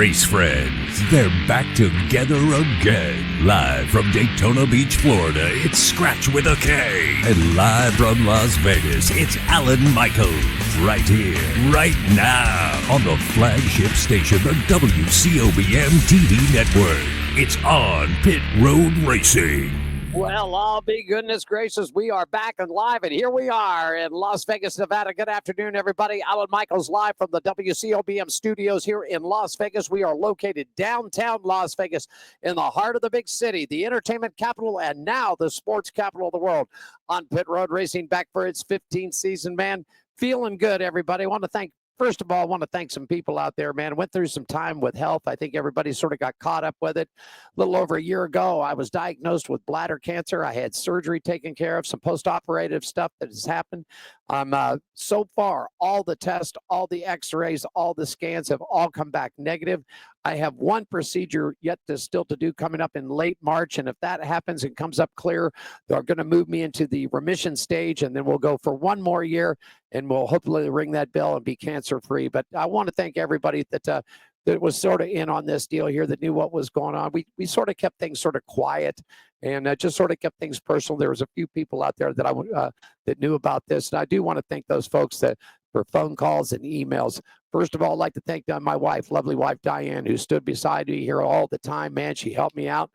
Race friends, they're back together again. Live from Daytona Beach, Florida, it's Scratch with a K. And live from Las Vegas, it's Alan Michaels. Right here, right now, on the flagship station, the WCOBM TV network. It's on Pit Road Racing. Well, I'll be goodness gracious. We are back and live, and here we are in Las Vegas, Nevada. Good afternoon, everybody. Alan Michaels live from the WCOBM studios here in Las Vegas. We are located downtown Las Vegas in the heart of the big city, the entertainment capital, and now the sports capital of the world. On Pit Road Racing, back for its 15th season, man. Feeling good, everybody. First of all, I want to thank some people out there, man. Went through some time with health. I think everybody sort of got caught up with it. A little over a year ago, I was diagnosed with bladder cancer. I had surgery taken care of, some post-operative stuff that has happened. So far, all the tests, all the x-rays, all the scans have all come back negative. I have one procedure yet still to do coming up in late March, and if that happens and comes up clear, they're going to move me into the remission stage, and then we'll go for one more year, and we'll hopefully ring that bell and be cancer-free. But I want to thank everybody that was sort of in on this deal here, that knew what was going on. We sort of kept things sort of quiet and just sort of kept things personal. There was a few people out there that that knew about this, and I do want to thank those folks for phone calls and emails. First of all, I'd like to thank my wife, lovely wife, Diane, who stood beside me here all the time. Man, she helped me out.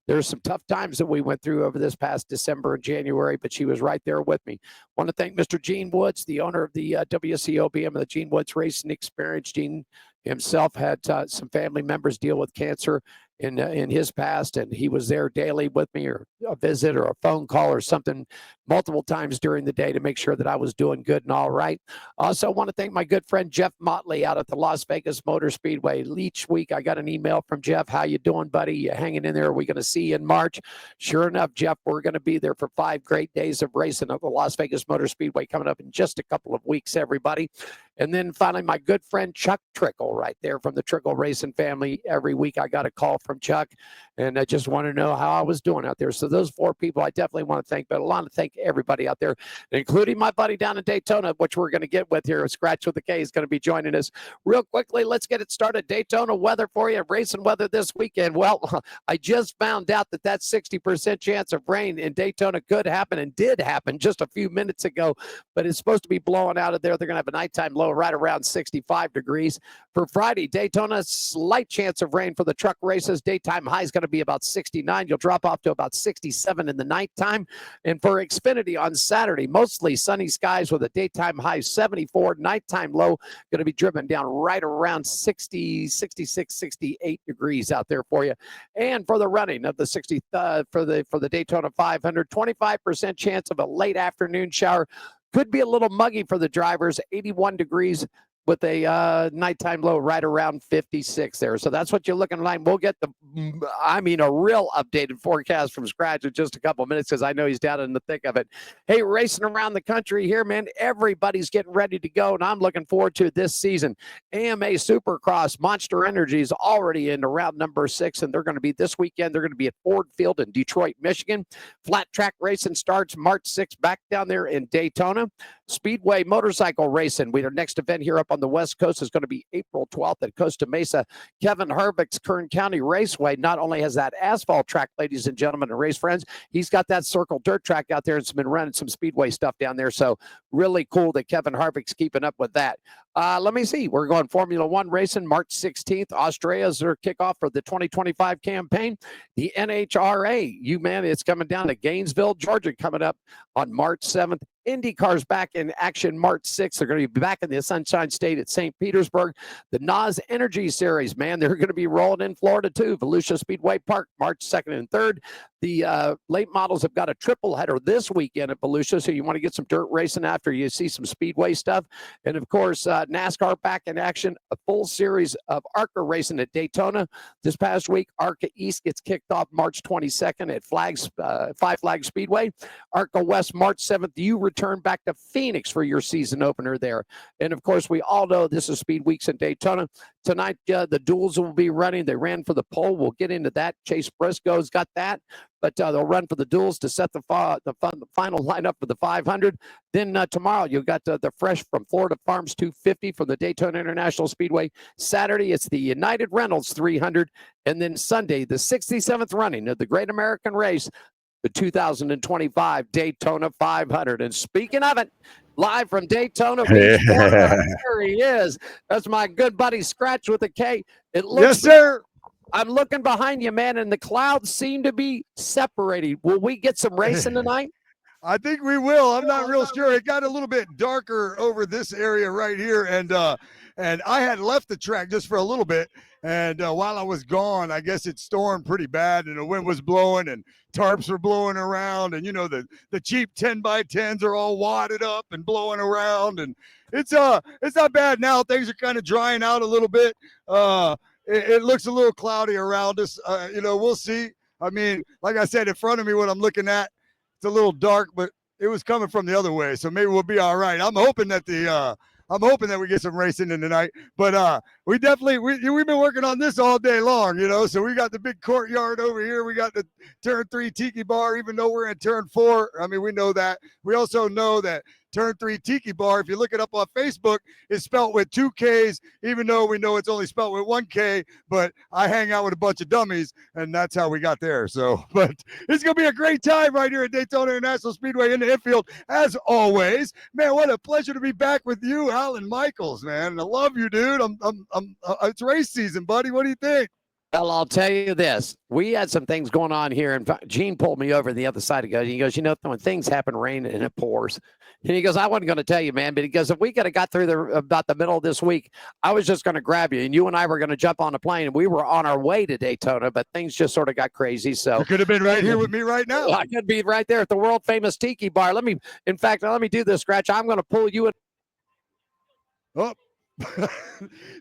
There's some tough times that we went through over this past December and January, but she was right there with me. Want to thank Mr. Gene Woods, the owner of the WCOBM and the Gene Woods Racing Experience. Gene himself had some family members deal with cancer in his past, and he was there daily with me, or a visit or a phone call or something multiple times during the day to make sure that I was doing good and all right. Also, I want to thank my good friend Jeff Motley out at the Las Vegas Motor Speedway. Each week I got an email from Jeff. How you doing, buddy? You hanging in there? Are we going to see you in March? Sure enough, Jeff, we're going to be there for 5 great days of racing at the Las Vegas Motor Speedway coming up in just a couple of weeks, everybody. And then finally, my good friend Chuck Trickle right there from the Trickle Racing family. Every week I got a call from Chuck, and I just want to know how I was doing out there. So those 4 people I definitely want to thank, but I want to thank everybody out there, including my buddy down in Daytona, which we're going to get with here. Scratch with the K is going to be joining us real quickly. Let's get it started. Daytona weather for you, racing weather this weekend. Well, I just found out that 60% chance of rain in Daytona could happen and did happen just a few minutes ago, but it's supposed to be blowing out of there. They're going to have a nighttime low right around 65 degrees. For Friday, Daytona, slight chance of rain for the truck races. Daytime high is going to be about 69. You'll drop off to about 67 in the nighttime. And for Xfinity on Saturday, mostly sunny skies with a daytime high 74, nighttime low going to be driven down right around 60, 66, 68 degrees out there for you. And for the running of the 60 for the Daytona 500, 25% chance of a late afternoon shower. Could be a little muggy for the drivers, 81 degrees with a nighttime low right around 56 there. So that's what you're looking like. We'll get a real updated forecast from Scratch in just a couple of minutes, because I know he's down in the thick of it. Hey, racing around the country here, man. Everybody's getting ready to go, and I'm looking forward to this season. AMA Supercross, Monster Energy is already into round number 6, and they're going to be this weekend. They're going to be at Ford Field in Detroit, Michigan. Flat track racing starts March 6th back down there in Daytona. Speedway motorcycle racing. Our next event here up on the West Coast is going to be April 12th at Costa Mesa. Kevin Harvick's Kern County Raceway not only has that asphalt track, ladies and gentlemen and race friends, he's got that circle dirt track out there, and it's been running some speedway stuff down there. So really cool that Kevin Harvick's keeping up with that. Let me see. We're going Formula One racing March 16th. Australia's their kickoff for the 2025 campaign. The NHRA, it's coming down to Gainesville, Georgia, coming up on March 7th. IndyCar's back in action March 6th. They're going to be back in the Sunshine State at St. Petersburg. The NOS Energy Series, man, they're going to be rolling in Florida too. Volusia Speedway Park, March 2nd and 3rd. The late models have got a triple header this weekend at Volusia, so you want to get some dirt racing after you see some speedway stuff. And, of course, NASCAR back in action, a full series of ARCA racing at Daytona. This past week, ARCA East gets kicked off March 22nd at Five Flags Speedway. ARCA West, March 7th, you return back to Phoenix for your season opener there. And, of course, we all know this is Speed Weeks in Daytona. Tonight, the duels will be running. They ran for the pole. We'll get into that. Chase Briscoe's got that. but they'll run for the duels to set the final lineup for the 500. Then tomorrow, you've got the fresh from Florida Farms 250 from the Daytona International Speedway. Saturday, it's the United Reynolds 300. And then Sunday, the 67th running of the Great American Race, the 2025 Daytona 500. And speaking of it, live from Daytona Beach, Florida, here he is. That's my good buddy Scratch with a K. It looks yes, sir. I'm looking behind you, man, and the clouds seem to be separating. Will we get some racing tonight? I think we will. I'm not real sure. It got a little bit darker over this area right here, and I had left the track just for a little bit. And while I was gone, I guess it stormed pretty bad, and the wind was blowing, and tarps were blowing around, and the cheap 10x10s are all wadded up and blowing around, and it's not bad now. Things are kind of drying out a little bit. It looks a little cloudy around us. We'll see. I mean, like I said, in front of me, what I'm looking at, it's a little dark, but it was coming from the other way, so maybe we'll be all right. I'm hoping that we get some racing in tonight, but we've been working on this all day long, so we got the big courtyard over here. We got the turn 3 Tiki Bar, even though we're in turn 4. I mean, we know that. We also know that turn 3 Tiki Bar, if you look it up on Facebook, is spelt with 2 Ks, even though we know it's only spelt with 1 K, but I hang out with a bunch of dummies, and that's how we got there. So, but it's going to be a great time right here at Daytona International Speedway in the infield, as always. Man, what a pleasure to be back with you, Alan Michaels, man. I love you, dude. It's race season, buddy. What do you think? Well, I'll tell you this. We had some things going on here, and Gene pulled me over to the other side. He goes, when things happen, rain and it pours. And he goes, I wasn't going to tell you, man, but he goes, if we could have got through about the middle of this week, I was just going to grab you, and you and I were going to jump on a plane, and we were on our way to Daytona, but things just sort of got crazy. So you could have been right here with me right now. I could be right there at the world famous Tiki Bar. Let me do this, Scratch. I'm going to pull you in. Oh.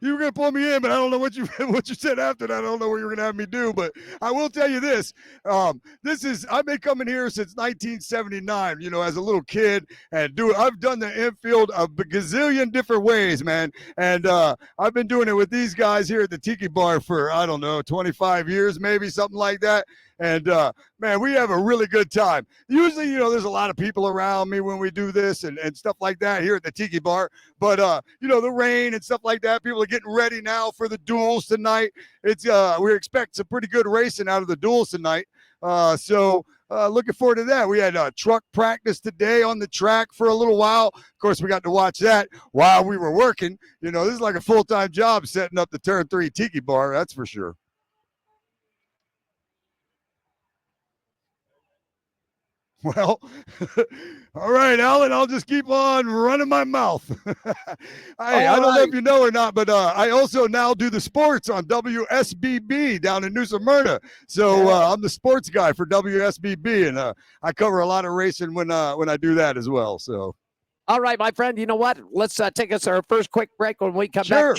You were going to pull me in, but I don't know what you said after that. I don't know what you were going to have me do, but I will tell you this. I've been coming here since 1979, as a little kid, and I've done the infield a gazillion different ways, man. And I've been doing it with these guys here at the Tiki Bar for, 25 years, maybe something like that. And, man, we have a really good time. Usually, there's a lot of people around me when we do this and stuff like that here at the Tiki Bar. But, the rain and stuff like that, people are getting ready now for the duels tonight. We expect some pretty good racing out of the duels tonight. So looking forward to that. We had truck practice today on the track for a little while. Of course, we got to watch that while we were working. This is like a full-time job setting up the turn 3 Tiki Bar, that's for sure. Well, all right, Alan, I'll just keep on running my mouth. I don't know if you know or not, but I also now do the sports on WSBB down in New Smyrna. So I'm the sports guy for WSBB, and I cover a lot of racing when I do that as well. So. All right, my friend, you know what? Let's take us our first quick break. When we come back,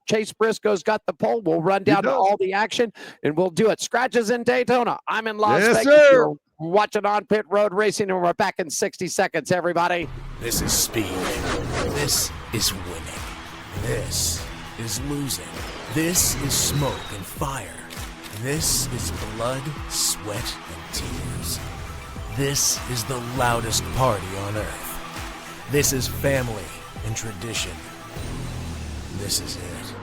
Chase Briscoe's got the pole. We'll run down to all the action, and we'll do it. Scratches in Daytona. I'm in Las Vegas. Sir. You're watching On Pit Road Racing, and we're back in 60 seconds, everybody. This is speed. This is winning. This is losing. This is smoke and fire. This is blood, sweat, and tears. This is the loudest party on earth. This is family and tradition. This is it.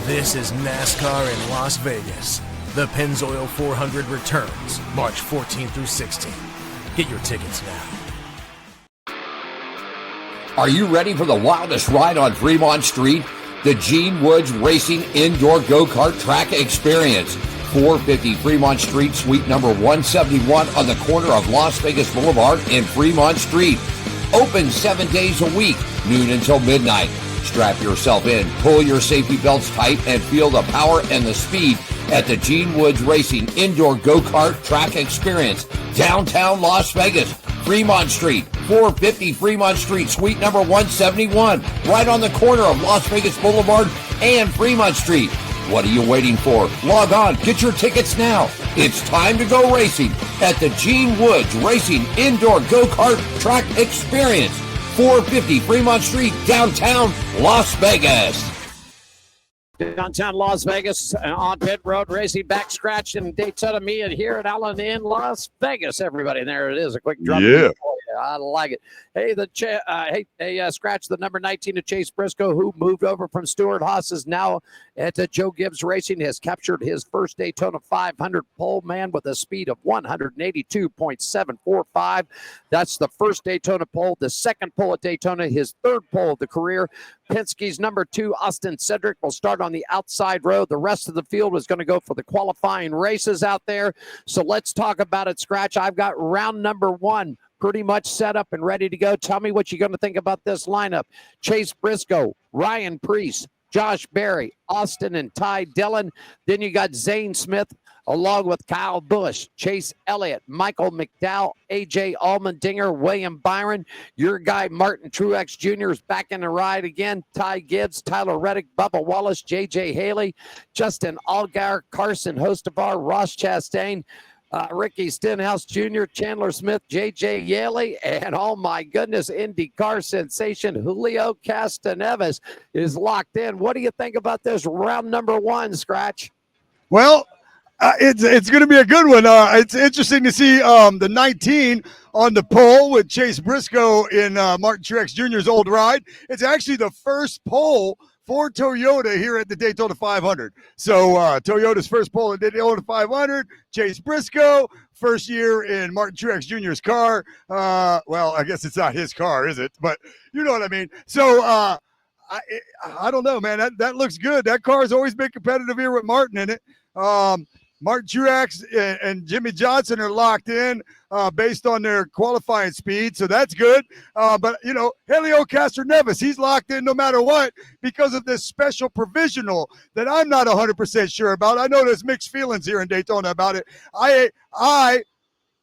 This is NASCAR in Las Vegas. The Pennzoil 400 returns March 14th through 16th. Get your tickets now. Are you ready for the wildest ride on Fremont Street? The Gene Woods Racing Indoor Go-Kart Track Experience. 450 Fremont Street, suite number 171 on the corner of Las Vegas Boulevard and Fremont Street. Open 7 days a week, noon until midnight. Strap yourself in, pull your safety belts tight, and feel the power and the speed at the Gene Woods Racing Indoor Go-Kart Track Experience, downtown Las Vegas, Fremont Street, 450 Fremont Street, suite number 171, right on the corner of Las Vegas Boulevard and Fremont Street. What are you waiting for? Log on, get your tickets now. It's time to go racing at the Gene Woods Racing Indoor Go-Kart Track Experience, 450 Fremont Street, downtown Las Vegas. Downtown Las Vegas on pit road racing back scratch in Daytona Mia here at Allen in Las Vegas. Everybody, and there it is. A quick drop. Yeah. I like it. Hey, scratch the number 19 of Chase Briscoe, who moved over from Stuart Haas, is now at Joe Gibbs Racing, has captured his first Daytona 500 pole, man, with a speed of 182.745. That's the first Daytona pole, the second pole at Daytona, his third pole of the career. Penske's number 2, Austin Cedric, will start on the outside road. The rest of the field is going to go for the qualifying races out there. So let's talk about it, Scratch. I've got round number 1 pretty much set up and ready to go. Tell me what you're going to think about this lineup. Chase Briscoe, Ryan Preece, Josh Berry, Austin and Ty Dillon. Then you got Zane Smith along with Kyle Busch, Chase Elliott, Michael McDowell, A.J. Allmendinger, William Byron. Your guy Martin Truex Jr. is back in the ride again. Ty Gibbs, Tyler Reddick, Bubba Wallace, J.J. Haley, Justin Allgaier, Carson Hostevar, Ross Chastain, Ricky Stenhouse Jr., Chandler Smith, J.J. Yeley, and oh my goodness, IndyCar sensation Julio Castroneves is locked in. What do you think about this round number 1, Scratch? Well, it's going to be a good one. It's interesting to see the 19 on the pole with Chase Briscoe in Martin Truex Jr.'s old ride. It's actually the first pole for Toyota here at the Daytona 500. So Toyota's first pole at the Daytona 500, Chase Briscoe, first year in Martin Truex Jr.'s car. Well, I guess it's not his car, is it? But you know what I mean. So I don't know, man. That looks good. That car has always been competitive here with Martin in it. Martin Truex and Jimmy Johnson are locked in based on their qualifying speed, so that's good. But, you know, Helio Castroneves, he's locked in no matter what because of this special provisional that I'm not 100% sure about. I know there's mixed feelings here in Daytona about it. I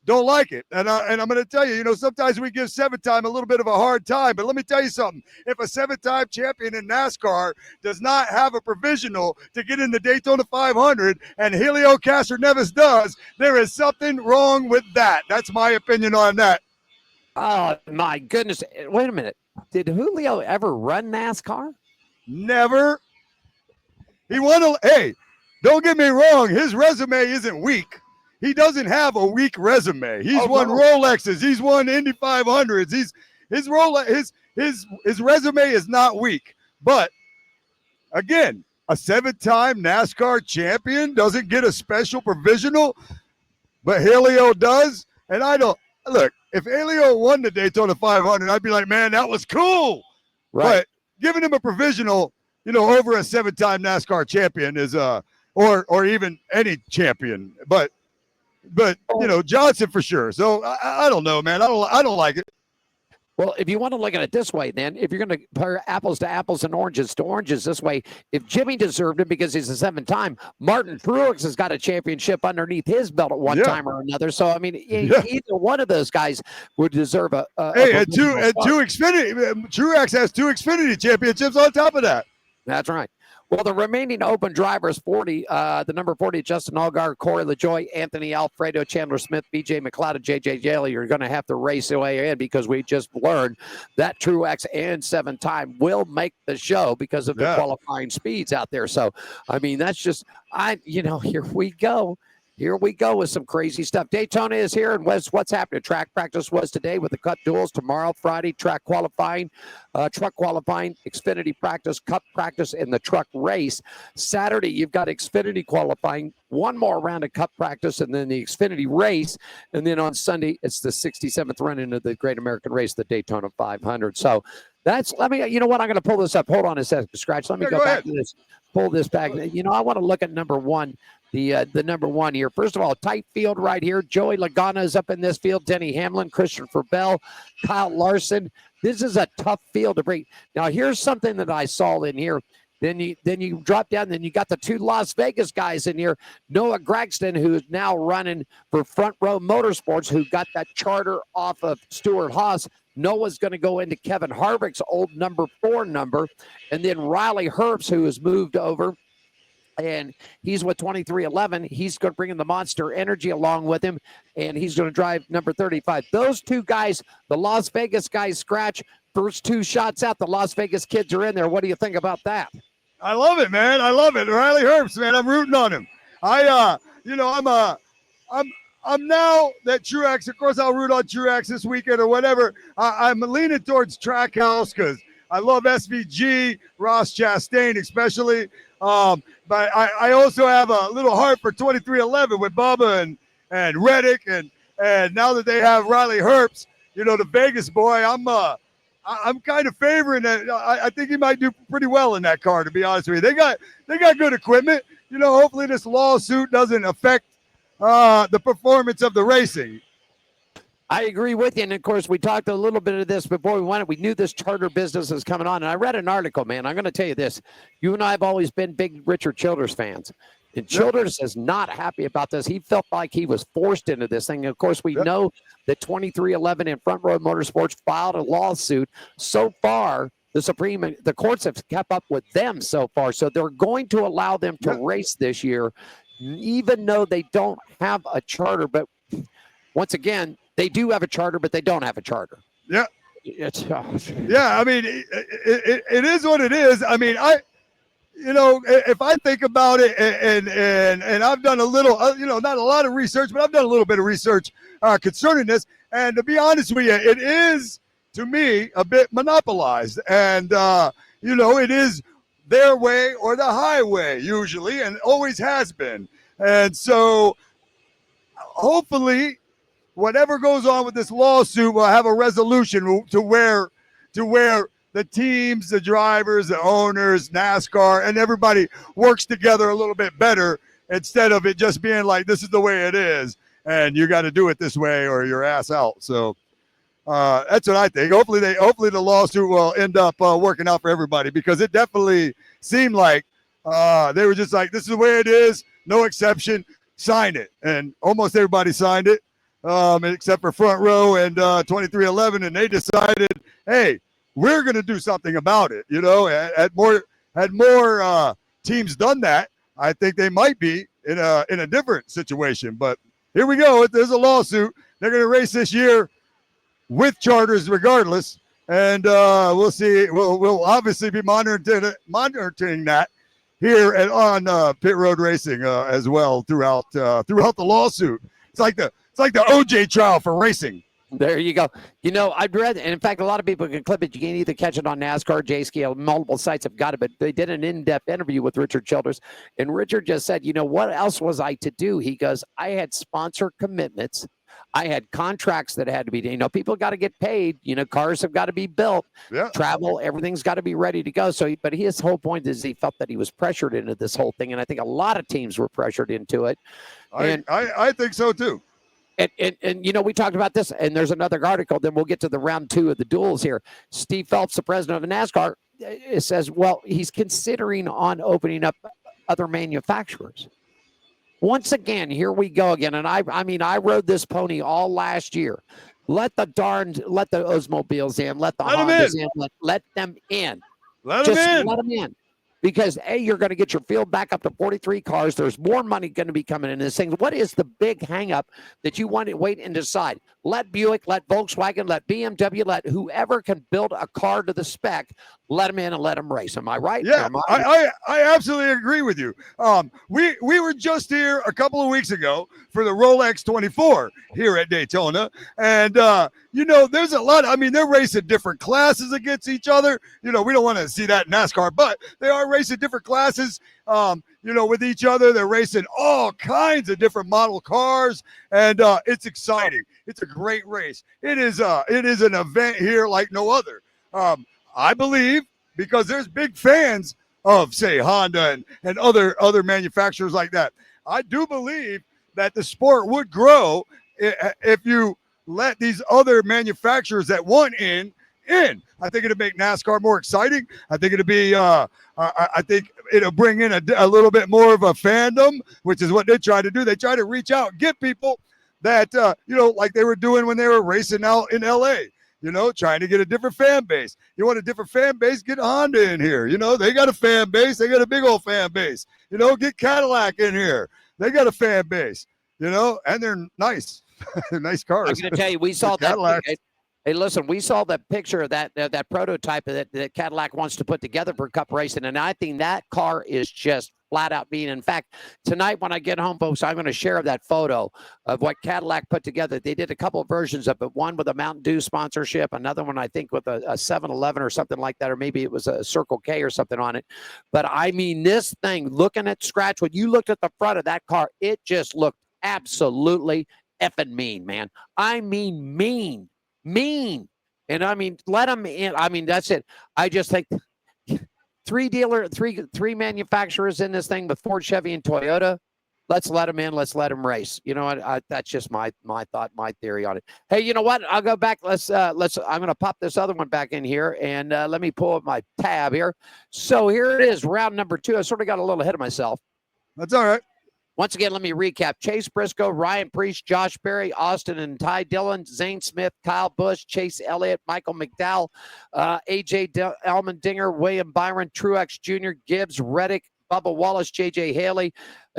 don't like it. And I'm going to tell you, you know, sometimes we give 7-time a little bit of a hard time. But let me tell you something. If a 7-time champion in NASCAR does not have a provisional to get in the Daytona 500 and Helio Castroneves does, there is something wrong with that. That's my opinion on that. Oh, my goodness. Wait a minute. Did Julio ever run NASCAR? Never. He won hey, don't get me wrong. His resume isn't weak. He doesn't have a weak resume. He's won Rolexes. He's won Indy 500s. His resume is not weak. But again, a 7-time NASCAR champion doesn't get a special provisional, but Helio does. And I don't look. If Helio won the Daytona 500, I'd be like, man, that was cool. Right. But giving him a provisional, you know, over a 7-time NASCAR champion is or even any champion, but you know, Johnson for sure. So I don't know, man. I don't like it. Well, if you want to look at it this way, then if you're going to compare apples to apples and oranges to oranges this way, if Jimmy deserved it because he's a 7-time, Martin Truex has got a championship underneath his belt at one time or another. So I mean, either one of those guys would deserve a two Xfinity. Truex has 2 Xfinity championships on top of that. That's right. Well, the remaining open drivers, 40, the number 40, Justin Allgaier, Corey LaJoie, Anthony Alfredo, Chandler Smith, B.J. McLeod, and J.J. Yeley are going to have to race their way in because we just learned that Truex and 7-time will make the show because of the qualifying speeds out there. So, I mean, that's just, here we go. Here we go with some crazy stuff. Daytona is here, and what's happening? Track practice was today with the Cup duels. Tomorrow, Friday, track qualifying, truck qualifying, Xfinity practice, Cup practice, and the truck race. Saturday, you've got Xfinity qualifying, one more round of Cup practice, and then the Xfinity race. And then on Sunday, it's the 67th run into the Great American Race, the Daytona 500. So you know what? I'm going to pull this up. Hold on a second, Scratch. Let me go back to this. Pull this back. You know, I want to look at number 1. The number 1 here. First of all, tight field right here. Joey Logano is up in this field. Denny Hamlin, Christopher Bell, Kyle Larson. This is a tough field to break. Now, here's something that I saw in here. Then you drop down. Then you got the 2 Las Vegas guys in here. Noah Gragson, who is now running for Front Row Motorsports, who got that charter off of Stuart Haas. Noah's going to go into Kevin Harvick's old number 4 number. And then Riley Herbst, who has moved over. And he's with 2311. He's going to bring in the Monster Energy along with him, and he's going to drive number 35. Those 2 guys, the Las Vegas guys, Scratch, first 2 shots out. The Las Vegas kids are in there. What do you think about that? I love it, man. I love it. Riley Herbst, man. I'm rooting on him. I'm now that Truex. Of course, I'll root on Truex this weekend or whatever. I'm leaning towards Trackhouse because I love SVG, Ross Chastain especially. But I also have a little heart for 2311 with Bubba and Reddick, and now that they have Riley Herbst, the Vegas boy, I'm kind of favoring that. I think he might do pretty well in that car, to be honest with you. They got good equipment. Hopefully this lawsuit doesn't affect the performance of the racing. I agree with you. And, of course, we talked a little bit of this before we went. We knew this charter business was coming on. And I read an article, man. I'm going to tell you this. You and I have always been big Richard Childress fans. And Childress is not happy about this. He felt like he was forced into this thing. And of course, we know that 2311 and Front Row Motorsports filed a lawsuit. So far, the courts have kept up with them so far. So they're going to allow them to race this year, even though they don't have a charter. But once again, they do have a charter, but they don't have a charter. Yeah. Yeah, I mean, it is what it is. I mean, if I think about it, and I've done a little, not a lot of research, but I've done a little bit of research concerning this. And to be honest with you, it is, to me, a bit monopolized. And, it is their way or the highway usually, and always has been. And so hopefully whatever goes on with this lawsuit will have a resolution to where the teams, the drivers, the owners, NASCAR, and everybody works together a little bit better instead of it just being like, this is the way it is, and you got to do it this way or your ass out. So that's what I think. Hopefully the lawsuit will end up working out for everybody, because it definitely seemed like they were just like, this is the way it is, no exception, sign it. And almost everybody signed it, except for Front Row and 2311, and they decided, hey, we're going to do something about it. Had more teams done that, I think they might be in a different situation. But here we go. There's a lawsuit. They're going to race this year with charters regardless, and we'll see. We'll obviously be monitoring that here on Pit Road Racing as well throughout the lawsuit. It's like the OJ trial for racing. There you go. I'd read, and in fact, a lot of people can clip it. You can either catch it on NASCAR, J-Scale, multiple sites have got it, but they did an in-depth interview with Richard Childress, and Richard just said, what else was I to do? He goes, I had sponsor commitments. I had contracts that had to be, people got to get paid. Cars have got to be built, travel, everything's got to be ready to go. So, but his whole point is he felt that he was pressured into this whole thing, and I think a lot of teams were pressured into it. I think so too. And we talked about this, and there's another article. Then we'll get to the round 2 of the duels here. Steve Phelps, the president of NASCAR, says, well, he's considering on opening up other manufacturers. Once again, here we go again. And I rode this pony all last year. Let the Oldsmobiles in, let the Hondas in, let them in. Let them in. Because, A, you're going to get your field back up to 43 cars. There's more money going to be coming in this thing. What is the big hang-up that you want to wait and decide? Let Buick, let Volkswagen, let BMW, let whoever can build a car to the spec, let them in and let them race. Am I right? Yeah, I absolutely agree with you. We were just here a couple of weeks ago for the Rolex 24 here at Daytona. And, there's a lot. They're racing different classes against each other. We don't want to see that in NASCAR, but they are racing different classes, with each other. They're racing all kinds of different model cars, and it's exciting. It's a great race. It is an event here like no other. I believe, because there's big fans of, say, Honda and other manufacturers like that. I do believe that the sport would grow if you let these other manufacturers that want in. I think it'll make NASCAR more exciting. I think it'll be, I think it'll bring in a little bit more of a fandom, which is what they try to do. They try to reach out and get people that, like they were doing when they were racing out in LA, trying to get a different fan base. You want a different fan base? Get Honda in here. They got a fan base. They got a big old fan base. Get Cadillac in here. They got a fan base, and they're nice. They're nice cars. I'm going to tell you, we saw that. Hey, listen, we saw the picture of that prototype that Cadillac wants to put together for Cup racing, and I think that car is just flat out being. In fact, tonight when I get home, folks, I'm going to share that photo of what Cadillac put together. They did a couple of versions of it, one with a Mountain Dew sponsorship, another one I think with a 7-Eleven or something like that, or maybe it was a Circle K or something on it. But I mean, this thing, looking at Scratch, when you looked at the front of that car, it just looked absolutely effing mean, man. I mean, mean. And I mean, let them in. I mean, that's it. I just think three manufacturers in this thing with Ford, Chevy, and Toyota. Let's let them in. Let's let them race. You know what? That's just my thought, my theory on it. Hey, you know what? I'll go back. I'm going to pop this other one back in here, and let me pull up my tab here. So here it is, round number 2. I sort of got a little ahead of myself. That's all right. Once again, let me recap. Chase Briscoe, Ryan Preece, Josh Berry, Austin and Ty Dillon, Zane Smith, Kyle Busch, Chase Elliott, Michael McDowell, A.J. Allmendinger, William Byron, Truex Jr., Gibbs, Reddick, Bubba Wallace, J.J. Haley,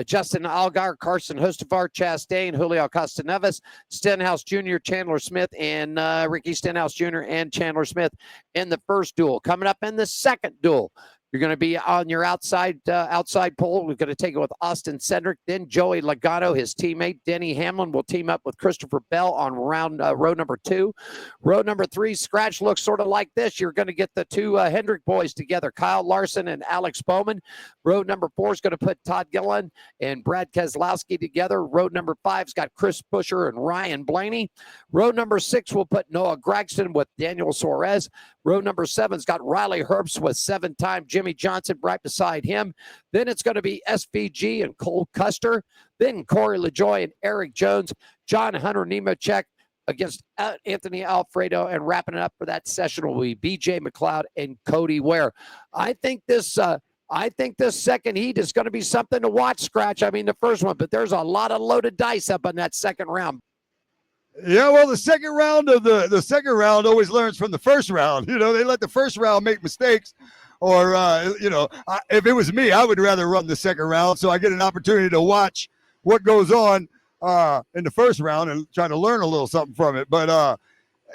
Justin Allgaier, Carson Hocevar, Chastain, Julio Costa-Neves, Stenhouse Jr., Chandler Smith, and Ricky Stenhouse Jr. and Chandler Smith in the first duel. Coming up in the second duel, you're going to be on your outside pole. We're going to take it with Austin Cedric, then Joey Logano, his teammate. Denny Hamlin will team up with Christopher Bell on row number 2. Row number 3, Scratch looks sort of like this. You're going to get the two Hendrick boys together, Kyle Larson and Alex Bowman. Row number 4 is going to put Todd Gilliland and Brad Keselowski together. Row number 5's got Chris Buescher and Ryan Blaney. Row number 6 will put Noah Gragson with Daniel Suarez. Row number 7's got Riley Herbst with 7-time Jimmy Johnson right beside him. Then it's going to be SVG and Cole Custer. Then Corey LaJoie and Eric Jones. John Hunter Nemechek against Anthony Alfredo. And wrapping it up for that session will be BJ McLeod and Cody Ware. I think this second heat is going to be something to watch, Scratch. I mean, the first one, but there's a lot of loaded dice up in that second round. Yeah, well, the second round always learns from the first round. You know, they let the first round make mistakes, or if it was me, I would rather run the second round so I get an opportunity to watch what goes on in the first round and try to learn a little something from it. But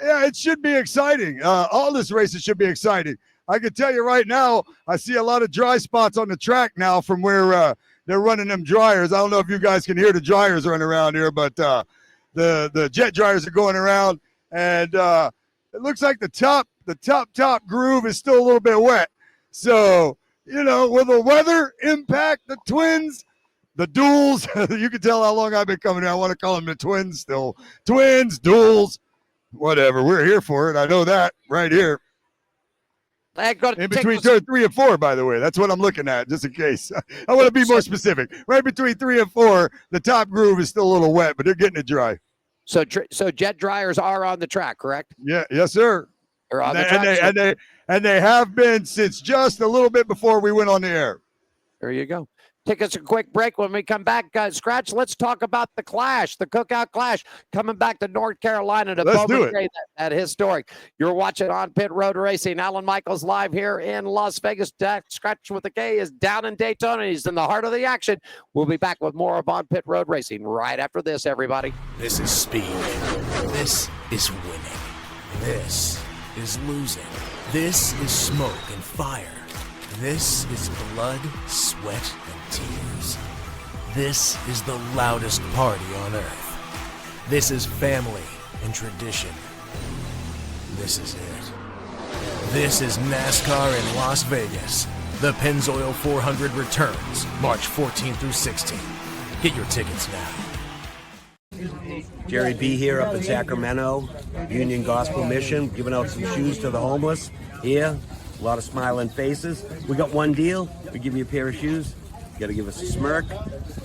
yeah, it should be exciting. All this races should be exciting. I can tell you right now, I see a lot of dry spots on the track now from where they're running them dryers. I don't know if you guys can hear the dryers running around here, but the jet dryers are going around, and it looks like the top groove is still a little bit wet. So, you know, will the weather impact the twins, the duels? You can tell how long I've been coming here. I want to call them the twins still. Twins, duels, whatever. We're here for it. I know that right here. In between turn 3 and 4, by the way. That's what I'm looking at, just in case. I want to be more specific. Right between 3 and 4, the top groove is still a little wet, but they're getting it dry. So jet dryers are on the track, correct? Yeah, yes, sir. They're on the track. And they have been since just a little bit before we went on the air. There you go. Take us a quick break. When we come back, Scratch, let's talk about the Clash, the Cookout Clash, coming back to North Carolina to Bowman Gray, that historic. You're watching On Pit Road Racing. Alan Michaels live here in Las Vegas. Scratch with the K is down in Daytona. He's in the heart of the action. We'll be back with more of On Pit Road Racing right after this, everybody. This is speed. This is winning. This is losing. This is smoke and fire. This is blood, sweat, and tears. This is the loudest party on earth. This is family and tradition. This is it. This is NASCAR in Las Vegas. The Pennzoil 400 returns March 14th through 16th. Get your tickets now. Jerry B here up in Sacramento, Union Gospel Mission, giving out some shoes to the homeless here. A lot of smiling faces. We got one deal. We give you a pair of shoes. You got to give us a smirk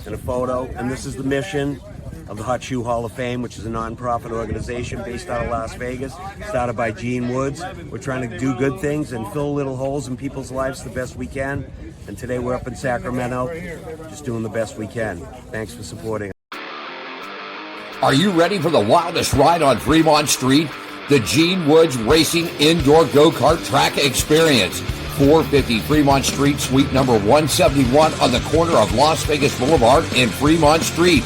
and a photo. And this is the mission of the Hot Shoe Hall of Fame, which is a non-profit organization based out of Las Vegas, started by Gene Woods. We're trying to do good things and fill little holes in people's lives the best we can. And today we're up in Sacramento, just doing the best we can. Thanks for supporting. Are you ready for the wildest ride on Fremont Street? The Gene Woods Racing Indoor Go-Kart Track Experience. 450 Fremont Street, suite number 171 on the corner of Las Vegas Boulevard and Fremont Street.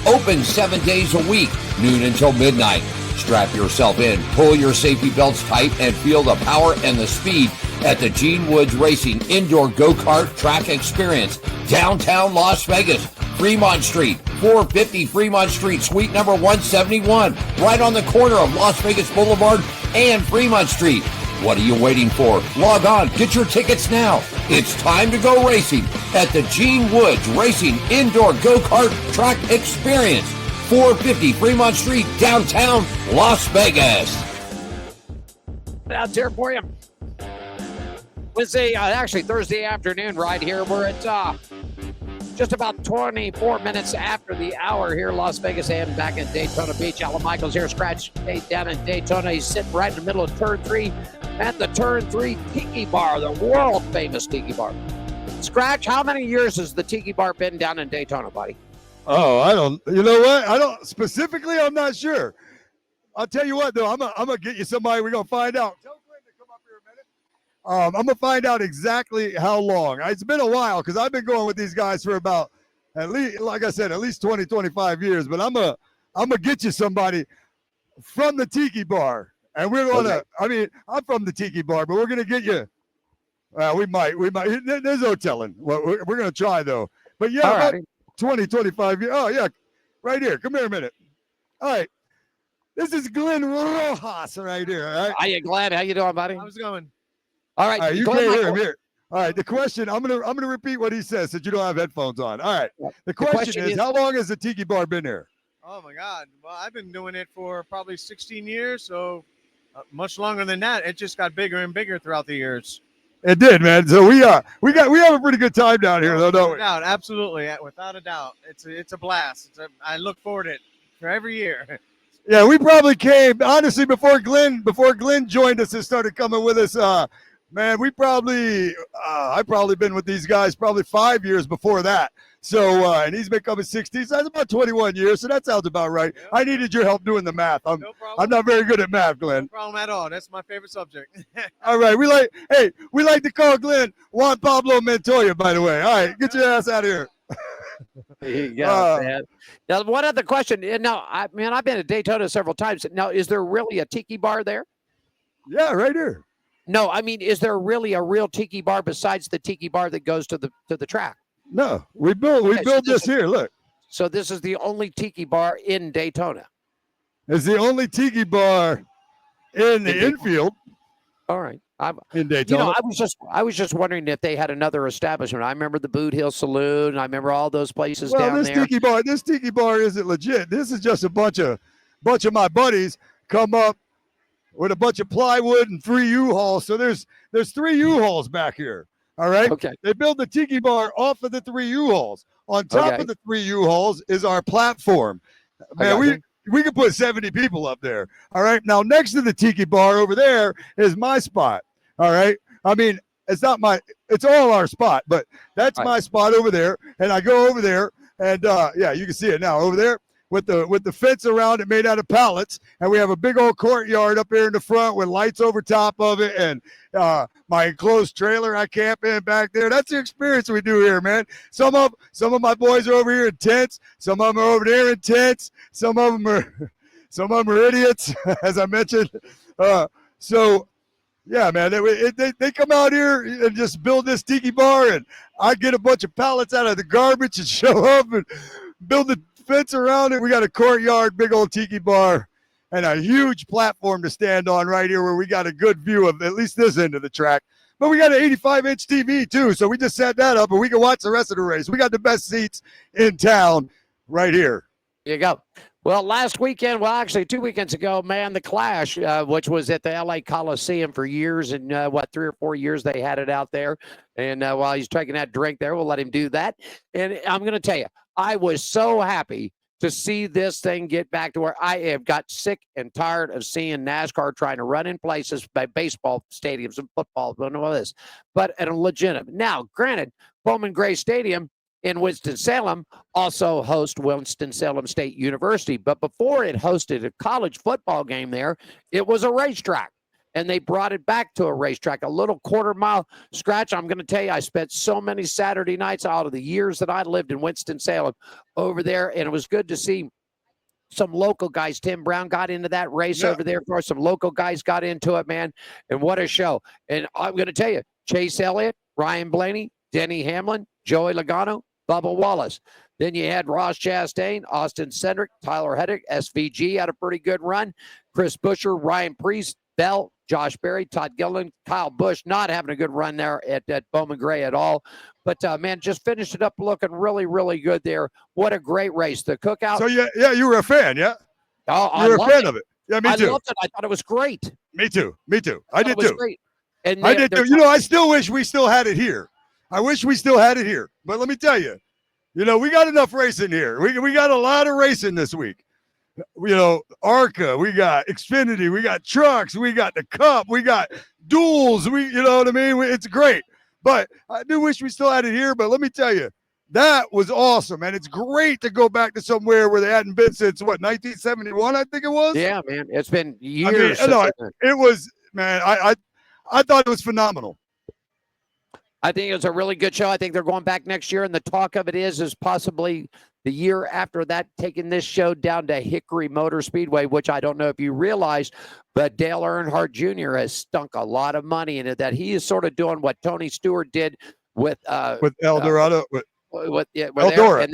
Open 7 days a week, noon until midnight. Strap yourself in, pull your safety belts tight, and feel the power and the speed at the Gene Woods Racing Indoor Go-Kart Track Experience, downtown Las Vegas, Fremont Street, 450 Fremont Street, suite number 171, right on the corner of Las Vegas Boulevard and Fremont Street. What are you waiting for? Log on, get your tickets now. It's time to go racing at the Gene Woods Racing Indoor Go-Kart Track Experience, 450 Fremont Street, downtown Las Vegas. Out there for you. Wednesday, actually Thursday afternoon right here. We're at just about 24 minutes after the hour here in Las Vegas and back in Daytona Beach. Alan Michaels here, Scratch State down in Daytona. He's sitting right in the middle of Turn 3 at the Turn 3 Tiki Bar, the world-famous Tiki Bar. Scratch, how many years has the Tiki Bar been down in Daytona, buddy? Oh, I don't. You know what? I don't specifically. I'm not sure. I'll tell you what, though. I'm gonna get you somebody. We're gonna find out. Tell Glenn to come up here a minute. I'm gonna find out exactly how long. It's been a while because I've been going with these guys for about at least, like I said, at least 20, 25 years. But I'm gonna get you somebody from the Tiki Bar, and we're gonna. Okay. I mean, I'm from the Tiki Bar, but we're gonna get you. We might. There's no telling. Well, we're gonna try though. But yeah. All right. 20, 25 years. Oh, yeah. Right here. Come here a minute. All right. This is Glenn Rojas right here. All right. Are you glad? How you doing, buddy? How's it going? All right. All right, you can't hear him here. All right. The question, I'm gonna repeat what he says since you don't have headphones on. All right. The question is, how long has the Tiki Bar been here? Oh, my God. Well, I've been doing it for probably 16 years, so much longer than that. It just got bigger and bigger throughout the years. It did, man. So we have a pretty good time down here, though, don't we? Without, absolutely, without a doubt. It's a blast. I look forward to it for every year. Yeah, we probably came honestly before Glenn joined us and started coming with us. Man, we probably I've probably been with these guys probably 5 years before that. So and he's been coming 16, so that's about 21 years. So that sounds about right. Yeah. I needed your help doing the math. I'm not very good at math, Glenn. No problem at all. That's my favorite subject. All right, we like to call Glenn Juan Pablo Montoya, by the way. All right, get your ass out of here. There you go, man. Now, one other question. Now, I've been to Daytona several times. Now, is there really a Tiki Bar there? Yeah, right here. No, I mean, is there really a real Tiki Bar besides the Tiki Bar that goes to the track? No, we built this here. Look. So this is the only Tiki Bar in Daytona. It's the only Tiki Bar in the infield. All right. In Daytona. You know, I was just wondering if they had another establishment. I remember the Boot Hill Saloon. I remember all those places down there. This Tiki Bar isn't legit. This is just a bunch of my buddies come up with a bunch of plywood and 3 U-Hauls. So there's 3 U-Hauls back here. All right. Okay. They built the Tiki Bar off of the 3 U-Hauls. On top of the 3 U-Hauls is our platform. Man, we could put 70 people up there. All right. Now, next to the Tiki Bar over there is my spot. All right. I mean, it's all our spot, but that's my spot over there. And I go over there and you can see it now over there with the fence around it made out of pallets. And we have a big old courtyard up here in the front with lights over top of it. And my enclosed trailer I camp in back there. That's the experience we do here, man. Some of my boys are over here in tents. Some of them are over there in tents. Some of them are idiots, as I mentioned. Yeah, man, they come out here and just build this Tiki Bar, and I get a bunch of pallets out of the garbage and show up and build the fence around it. We got a courtyard, big old Tiki Bar, and a huge platform to stand on right here where we got a good view of at least this end of the track. But we got an 85-inch TV, too, so we just set that up, and we can watch the rest of the race. We got the best seats in town right here. There you go. Well, last weekend, actually 2 weekends ago, man, the Clash, which was at the LA Coliseum for years, and 3 or 4 years they had it out there. And while he's taking that drink there, we'll let him do that. And I'm going to tell you, I was so happy to see this thing get back to where I have got sick and tired of seeing NASCAR trying to run in places by baseball stadiums and football, and all this, but at a legitimate. Now, granted, Bowman Gray Stadium in Winston-Salem also hosts Winston-Salem State University. But before it hosted a college football game there, it was a racetrack. And they brought it back to a racetrack, a little quarter-mile Scratch. I'm going to tell you, I spent so many Saturday nights out of the years that I lived in Winston-Salem over there, and it was good to see some local guys. Tim Brown got into that race over there for us. Some local guys got into it, man. And what a show. And I'm going to tell you, Chase Elliott, Ryan Blaney, Denny Hamlin, Joey Logano, Bubba Wallace. Then you had Ross Chastain, Austin Cindric, Tyler Reddick, SVG had a pretty good run. Chris Buescher, Ryan Preece, Bell, Josh Berry, Todd Gilliland, Kyle Busch, not having a good run there at Bowman Gray at all. But, man, just finished it up looking really, really good there. What a great race. The cookout. So, yeah, you were a fan, yeah? Oh, you were a fan of it. Yeah, me too. I loved it. I thought it was great. Me too. I did too. Great. And I did too. You know, I still wish we still had it here. I wish we still had it here. But let me tell you, you know, we got enough racing here. We got a lot of racing this week. You know, ARCA, we got Xfinity, we got trucks, we got the Cup, we got duels. You know what I mean? It's great. But I do wish we still had it here. But let me tell you, that was awesome. And it's great to go back to somewhere where they hadn't been since, 1971, I think it was? Yeah, man. It's been years. I mean, it was, man, I thought it was phenomenal. I think it was a really good show. I think they're going back next year, and the talk of it is possibly the year after that, taking this show down to Hickory Motor Speedway, which I don't know if you realized, but Dale Earnhardt Jr. has stunk a lot of money into that. He is sort of doing what Tony Stewart did with Eldorado. Eldora,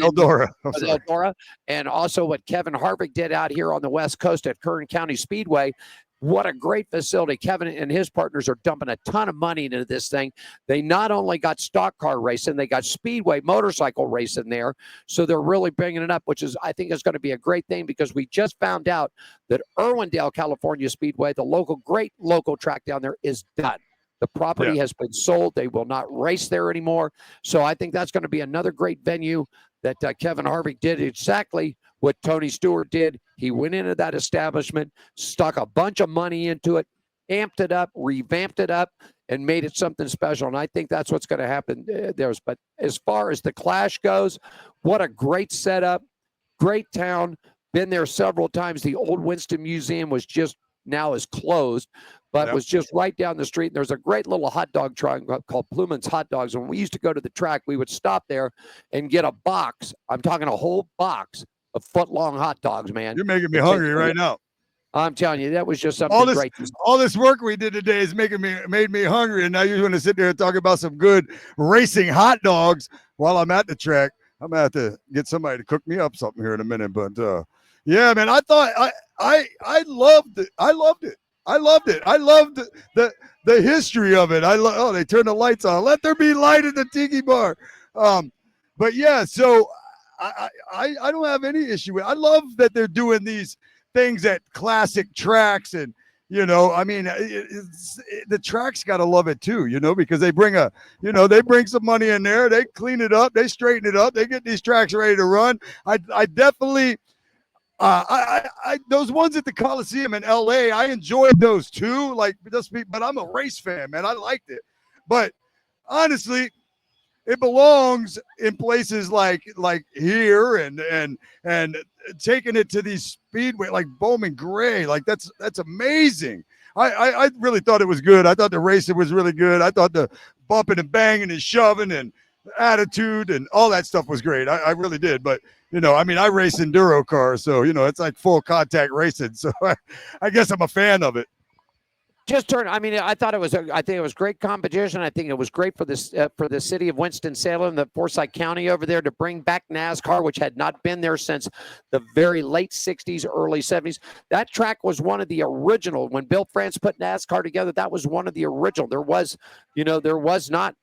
and also what Kevin Harvick did out here on the West Coast at Kern County Speedway. What a great facility. Kevin and his partners are dumping a ton of money into this thing. They not only got stock car racing, they got speedway motorcycle racing there. So they're really bringing it up, which I think is going to be a great thing, because we just found out that Irwindale, California Speedway, the great local track down there, is done. The property has been sold. They will not race there anymore. So I think that's going to be another great venue that Kevin Harvick did exactly what Tony Stewart did. He went into that establishment, stuck a bunch of money into it, amped it up, revamped it up, and made it something special. And I think that's what's going to happen there. But as far as the Clash goes, what a great setup, great town. Been there several times. The old Winston Museum now is closed, but was just right down the street. And there's a great little hot dog truck called Pluman's Hot Dogs. When we used to go to the track, we would stop there and get a box. I'm talking a whole box of foot-long hot dogs, man. You're making me hungry right now. I'm telling you, that was just something great. All this work we did today is made me hungry, and now you're going to sit there and talk about some good racing hot dogs while I'm at the track. I'm going to have to get somebody to cook me up something here in a minute. But, yeah, man, I thought I loved it. I loved it. I loved the history of it. They turned the lights on. Let there be light at the tiki bar. But yeah, so I don't have any issue with it. I love that they're doing these things at classic tracks, and you know, I mean, the track's got to love it too, you know, because they bring some money in there, they clean it up, they straighten it up, they get these tracks ready to run. I definitely. Those ones at the Coliseum in LA, I enjoyed those too. But I'm a race fan, man. I liked it. But honestly, it belongs in places like here and taking it to these speedway like Bowman Gray. Like that's amazing. I really thought it was good. I thought the racing was really good. I thought the bumping and banging and shoving and attitude and all that stuff was great. I really did. But you know, I mean, I race enduro cars, so you know it's like full contact racing. So I guess I'm a fan of it. I thought I think it was great competition. I think it was great for this for the city of Winston-Salem, the Forsyth County over there, to bring back NASCAR, which had not been there since the very late 60s, early 70s. That track was one of the original. When Bill France put NASCAR together, that was one of the original. There wasn't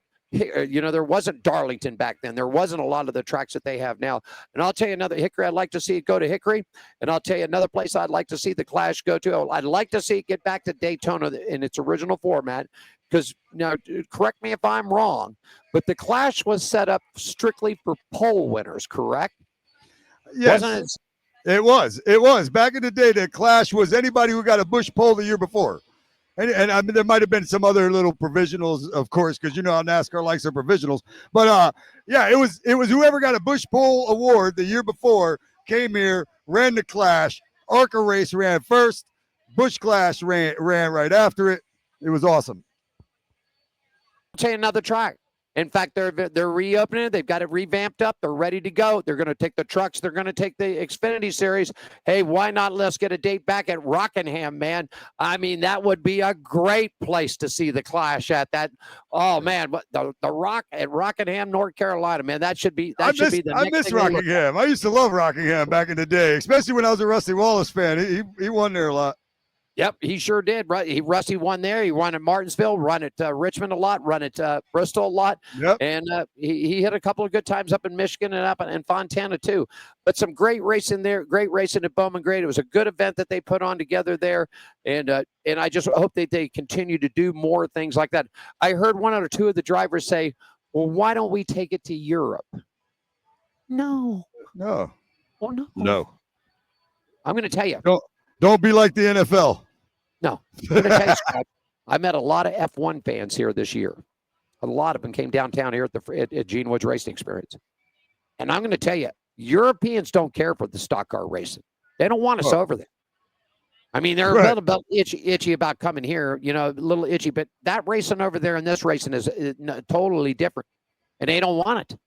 Darlington back then. There wasn't a lot of the tracks that they have now. And I'll tell you another Hickory, I'd like to see it go to Hickory. And I'll tell you another place I'd like to see the Clash go to. I'd like to see it get back to Daytona in its original format. Because now, correct me if I'm wrong, but the Clash was set up strictly for pole winners, correct? Yes. Wasn't it? It was. Back in the day, the Clash was anybody who got a Busch pole the year before. And I mean, there might have been some other little provisionals, of course, because you know how NASCAR likes their provisionals. But yeah, it was whoever got a Busch Pole award the year before came here, ran the Clash. ARCA race ran first. Busch Clash ran right after it. It was awesome. I'll tell you another track. In fact, they're reopening it. They've got it revamped up. They're ready to go. They're going to take the trucks. They're going to take the Xfinity Series. Hey, why not? Let's get a date back at Rockingham, man. I mean, that would be a great place to see the Clash at. That. Oh man, the Rock at Rockingham, North Carolina, man. That should be. I miss Rockingham. I used to love Rockingham back in the day, especially when I was a Rusty Wallace fan. He won there a lot. Yep, he sure did. Rusty won there. He won at Martinsville, run at Richmond a lot, run at Bristol a lot. Yep. And he hit a couple of good times up in Michigan and up in Fontana too. But some great racing there, great racing at Bowman Gray. It was a good event that they put on together there. And I just hope that they continue to do more things like that. I heard one or two of the drivers say, well, why don't we take it to Europe? No. No. Oh, no. No. I'm going to tell you. Don't be like the NFL. No. I'm going to tell you, Scott, I met a lot of F1 fans here this year. A lot of them came downtown here at Gene Woods Racing Experience. And I'm going to tell you, Europeans don't care for the stock car racing. They don't want us over there. I mean, they're a little bit itchy about coming here, a little itchy, but that racing over there and this racing is totally different. And they don't want it.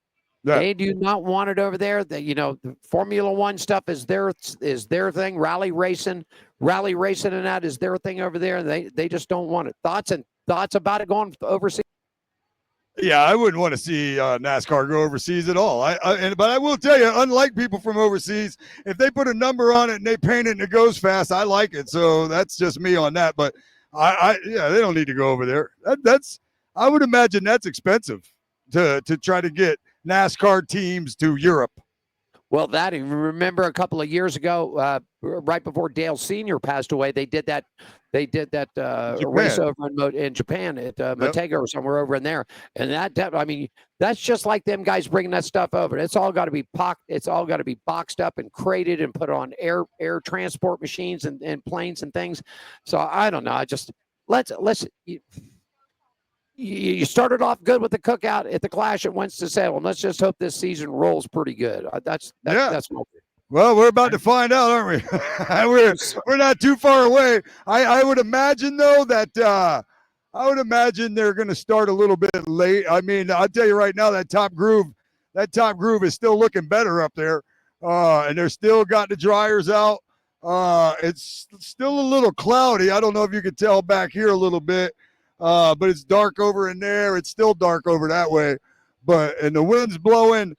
Yeah. They do not want it over there. The Formula One stuff is their thing. Rally racing and that is their thing over there. And they just don't want it. Thoughts about it going overseas? Yeah, I wouldn't want to see NASCAR go overseas at all. But I will tell you, unlike people from overseas, if they put a number on it and they paint it and it goes fast, I like it. So that's just me on that. But they don't need to go over there. I would imagine that's expensive to try to get NASCAR teams to Europe. Well, remember a couple of years ago, right before Dale Sr. passed away, they did that race over in Japan at Motegi or somewhere over in there. And that's just like them guys bringing that stuff over. It's all got to be boxed up and crated and put on air transport machines and planes and things. So I don't know. You started off good with the cookout at the Clash at Winston-Salem. Let's just hope this season rolls pretty good. That's my Well, we're about to find out, aren't we? we're not too far away. I would imagine though that they're going to start a little bit late. I mean, I'll tell you right now, that top groove is still looking better up there, and they're still got the dryers out. It's still a little cloudy. I don't know if you could tell back here a little bit. But it's dark over in there. It's still dark over that way. And the wind's blowing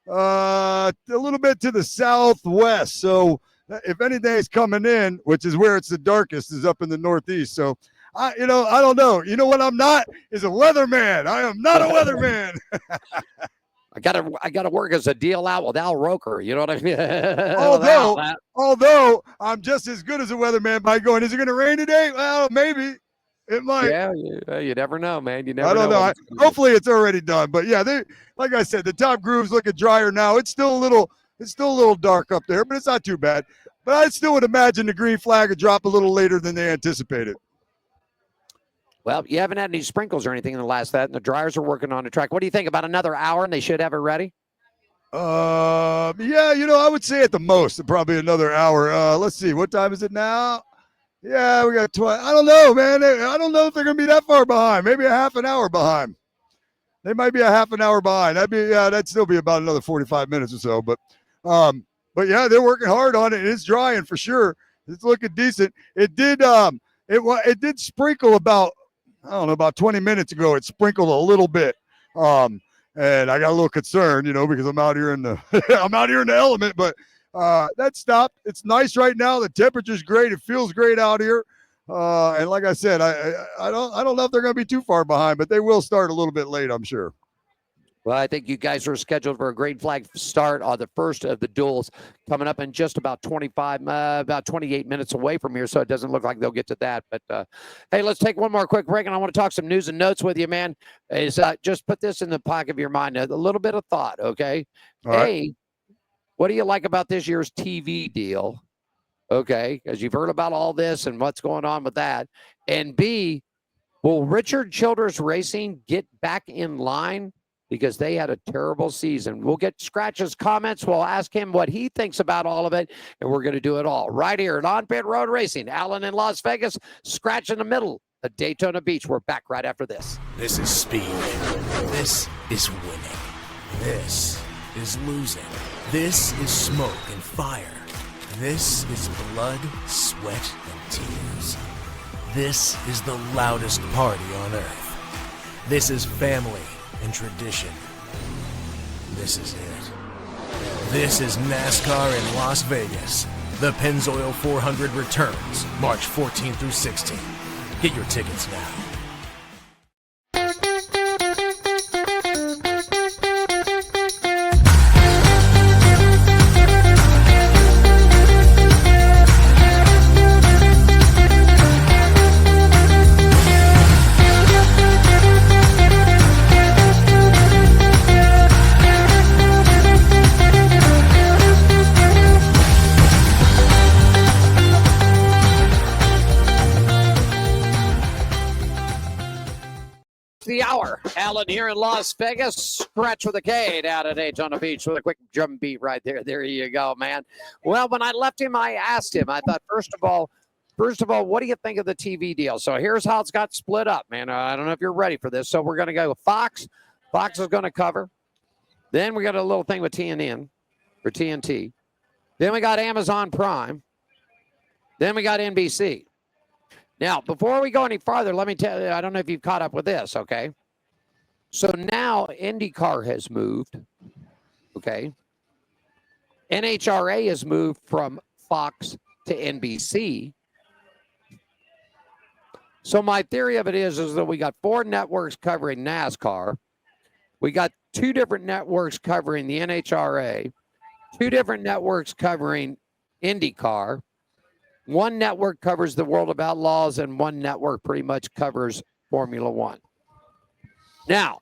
a little bit to the southwest. So if anything's coming in, which is where it's the darkest, is up in the northeast. So, I don't know. You know what I'm not is a weatherman. I am not a weatherman. I gotta work as a deal out with Al Roker. You know what I mean? Although I'm just as good as a weatherman by going, is it going to rain today? Well, maybe. It might. Yeah, you never know, man. You never I don't know. Hopefully it's already done. But yeah, like I said, the top groove's looking drier now. It's still a little dark up there, but it's not too bad. But I still would imagine the green flag would drop a little later than they anticipated. Well, you haven't had any sprinkles or anything in the last that, and the dryers are working on the track. What do you think? About another hour and they should have it ready? Yeah, I would say at the most, probably another hour. Let's see, what time is it now? Yeah, we got 20. I don't know, man. I don't know if they're going to be that far behind. Maybe a half an hour behind. They might be a half an hour behind. That'd still be about another 45 minutes or so. But yeah, they're working hard on it. And it's drying for sure. It's looking decent. It did sprinkle about 20 minutes ago. It sprinkled a little bit. And I got a little concerned, because I'm out here in the element, but that stopped. It's nice right now. The temperature's great. It feels great out here. And like I said, I don't know if they're going to be too far behind, but they will start a little bit late, I'm sure. Well, I think you guys are scheduled for a green flag start on the first of the duels coming up in just about 28 minutes away from here. So it doesn't look like they'll get to that. But hey, let's take one more quick break, and I want to talk some news and notes with you, man. Just put this in the pocket of your mind, a little bit of thought, okay? All right. What do you like about this year's TV deal? Okay, because you've heard about all this and what's going on with that. And B, will Richard Childress Racing get back in line? Because they had a terrible season. We'll get Scratch's comments. We'll ask him what he thinks about all of it, and we're going to do it all right here at On Pit Road Racing. Alan in Las Vegas, Scratch in the middle at Daytona Beach. We're back right after this. This is speed. This is winning. This is losing. This is smoke and fire. This is blood, sweat, and tears. This is the loudest party on earth. This is family and tradition. This is it. This is NASCAR in Las Vegas. The Pennzoil 400 returns March 14 through 16. Get your tickets now. The hour. Alan here in Las Vegas. Scratch with a K down at Daytona Beach with a quick drum beat right there. There you go, man. Well, when I left him, I asked him, I thought, first of all, what do you think of the TV deal? So here's how it's got split up, man. I don't know if you're ready for this. So we're going to go with Fox. Fox is going to cover. Then we got a little thing with TNN or TNT. Then we got Amazon Prime. Then we got NBC. Now, before we go any farther, let me tell you, I don't know if you've caught up with this, okay? So now IndyCar has moved, okay? NHRA has moved from Fox to NBC. So my theory of it is that we got 4 networks covering NASCAR. We got 2 different networks covering the NHRA, 2 different networks covering IndyCar. 1 network covers the World of Outlaws, and 1 network pretty much covers Formula One. Now,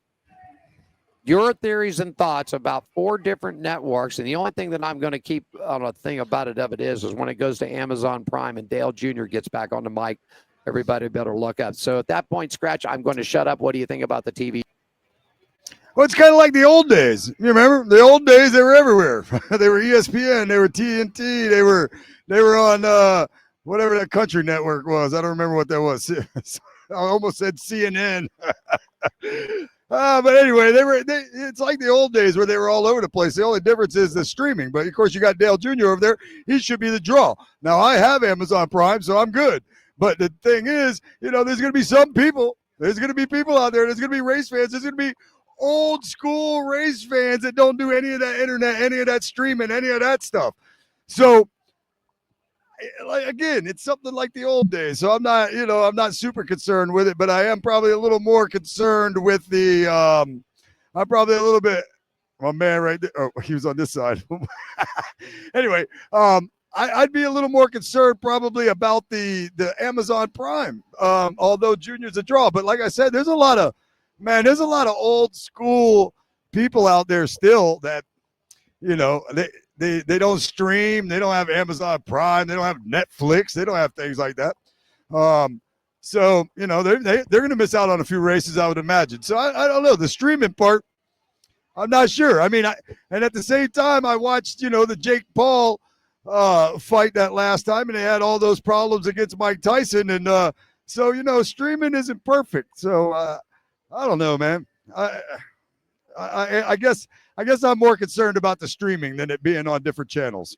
your theories and thoughts about 4 different networks, and the only thing that I'm going to keep on a thing about it of it is when it goes to Amazon Prime and Dale Jr. gets back on the mic, everybody better look up. So at that point, Scratch, I'm going to shut up. What do you think about the TV? Well, it's kind of like the old days. You remember the old days? They were everywhere. They were ESPN. They were TNT. They were on whatever that country network was. I don't remember what that was. I almost said CNN. But anyway, it's like the old days where they were all over the place. The only difference is the streaming. But, of course, you got Dale Jr. over there. He should be the draw. Now, I have Amazon Prime, so I'm good. But the thing is, there's going to be some people. There's going to be people out there. There's going to be race fans. There's going to be old school race fans that don't do any of that internet, any of that streaming, any of that stuff. So, again, it's something like the old days. So I'm not super concerned with it, but I am probably a little more concerned with the, I'm probably a little bit, my man right there. Oh, he was on this side. Anyway, I'd be a little more concerned probably about the Amazon Prime, although Junior's a draw. But like I said, there's a lot of old school people out there still that, they don't stream. They don't have Amazon Prime. They don't have Netflix. They don't have things like that. So, they're going to miss out on a few races, I would imagine. So I don't know. The streaming part, I'm not sure. I mean, and at the same time, I watched, the Jake Paul fight that last time, and they had all those problems against Mike Tyson. And so, streaming isn't perfect. So I don't know, man. I guess I'm more concerned about the streaming than it being on different channels.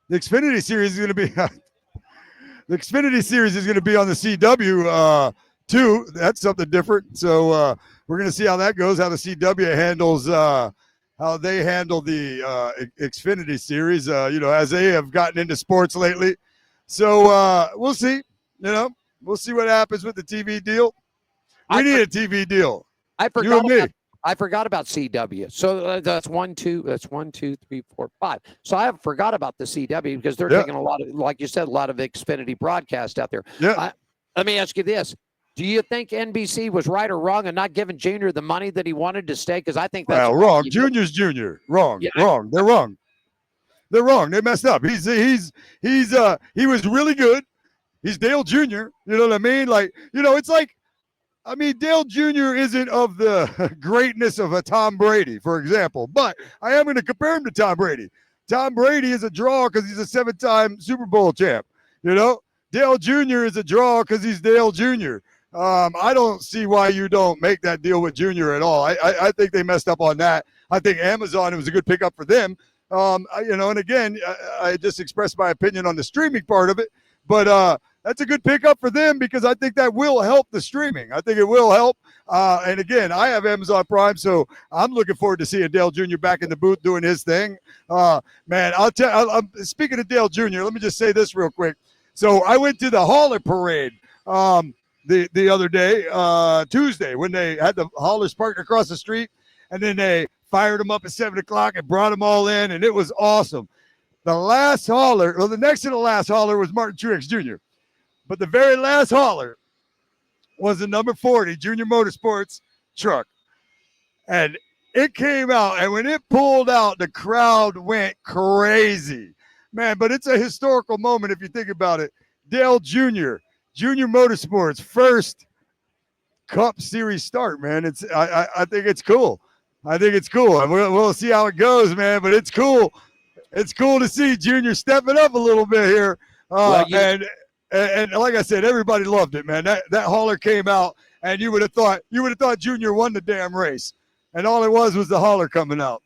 The Xfinity series is going to be the Xfinity series is going to be on the CW too. That's something different. So we're going to see how that goes. How the CW handles. How they handle the Xfinity series, as they have gotten into sports lately. So we'll see. We'll see what happens with the TV deal. We need a TV deal. I forgot about CW. So that's 1, 2, 3, 4, 5. So I forgot about the CW because they're taking a lot of, like you said, a lot of Xfinity broadcast out there. Yeah. Let me ask you this. Do you think NBC was right or wrong in not giving Junior the money that he wanted to stay? Because I think that's wrong. Junior's Junior. Wrong. Yeah. Wrong. They're wrong. They're wrong. They messed up. He was really good. He's Dale Jr. You know what I mean? Like, it's like I mean, Dale Jr. isn't of the greatness of a Tom Brady, for example, but I am going to compare him to Tom Brady. Tom Brady is a draw because he's a 7-time Super Bowl champ. You know, Dale Jr. is a draw because he's Dale Jr. I don't see why you don't make that deal with Jr. at all. I think they messed up on that. I think Amazon, it was a good pickup for them. And again, I just expressed my opinion on the streaming part of it, but that's a good pickup for them because I think that will help the streaming. I think it will help. And again, I have Amazon Prime, so I'm looking forward to seeing Dale Jr. back in the booth doing his thing. Man, I'm speaking of Dale Jr., let me just say this real quick. So I went to the Hauler Parade the other day, Tuesday, when they had the Haulers parked across the street, and then they fired them up at 7 o'clock and brought them all in, and it was awesome. The next to the last hauler was Martin Truex Jr., but the very last hauler was the number 40 Junior Motorsports truck. And it came out, and when it pulled out, the crowd went crazy. Man, but it's a historical moment if you think about it. Dale Jr., Junior Motorsports, first Cup Series start, man. I think it's cool. I think it's cool. And we'll see how it goes, man, but it's cool. It's cool to see Junior stepping up a little bit here. And like I said, everybody loved it, man. That hauler came out, and you would have thought Junior won the damn race, and all it was the hauler coming out.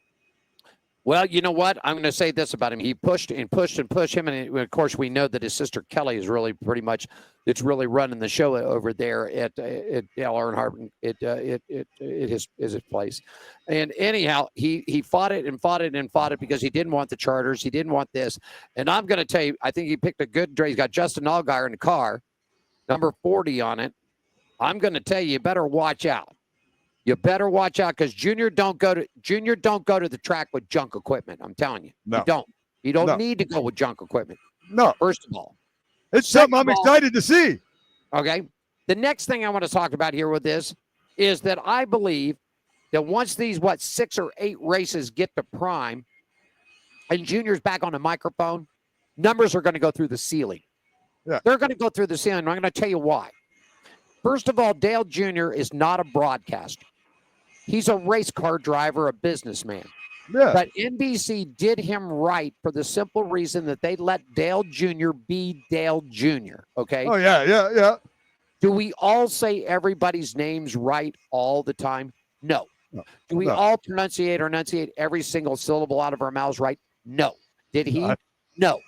Well, you know what? I'm going to say this about him. He pushed and pushed and pushed him, and of course, we know that his sister Kelly is really pretty much it's really running the show over there at Dale Earnhardt at his place. And anyhow, he fought it and fought it and fought it because he didn't want the charters, he didn't want this. And I'm going to tell you, I think he picked a good driver. He's got Justin Allgaier in the car, number 40 on it. I'm going to tell you, you better watch out. You better watch out because Junior don't go to the track with junk equipment. I'm telling you, no. You don't need to go with junk equipment. No, first of all, it's something I'm excited to see. Okay, the next thing I want to talk about here with this is that I believe that once these 6 or 8 races get to prime, and Junior's back on the microphone, numbers are going to go through the ceiling. Yeah, they're going to go through the ceiling. I'm going to tell you why. First of all, Dale Jr. is not a broadcaster. He's a race car driver, a businessman. Yeah. But NBC did him right for the simple reason that they let Dale Jr. be Dale Jr., okay? Oh, yeah. Do we all say everybody's names right all the time? No. Do we all pronunciate or enunciate every single syllable out of our mouths right? No. Did he? No.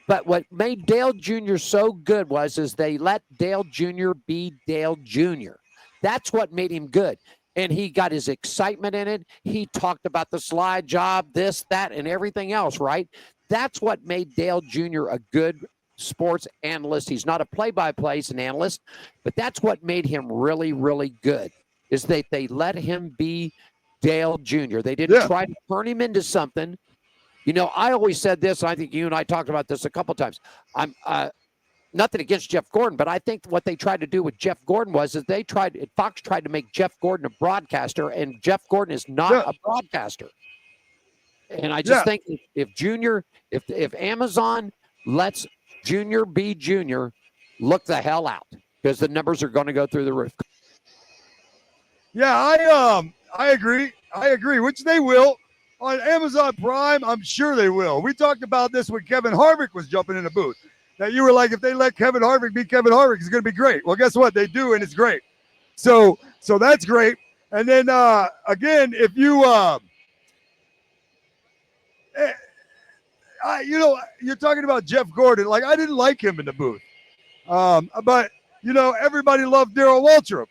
But what made Dale Jr. so good is they let Dale Jr. be Dale Jr. That's what made him good. And he got his excitement in it. He talked about the slide job, this, that, and everything else, right? That's what made Dale Jr. a good sports analyst. He's not a play-by-play analyst, but that's what made him really, really good, is that they let him be Dale Jr. They didn't try to turn him into something. You know, I always said this, and I think you and I talked about this a couple times. I'm nothing against Jeff Gordon, but I think what they tried to do with Jeff Gordon was Fox tried to make Jeff Gordon a broadcaster, and Jeff Gordon is not a broadcaster. And I just think if Amazon lets Junior be Junior, look the hell out, because the numbers are going to go through the roof. Yeah, I agree, which they will. On Amazon Prime, I'm sure they will. We talked about this when Kevin Harvick was jumping in the booth. That you were like, if they let Kevin Harvick be Kevin Harvick, it's going to be great. Well, guess what? They do, and it's great. So that's great. And then, again, if you, you're talking about Jeff Gordon. Like, I didn't like him in the booth. But, everybody loved Darrell Waltrip.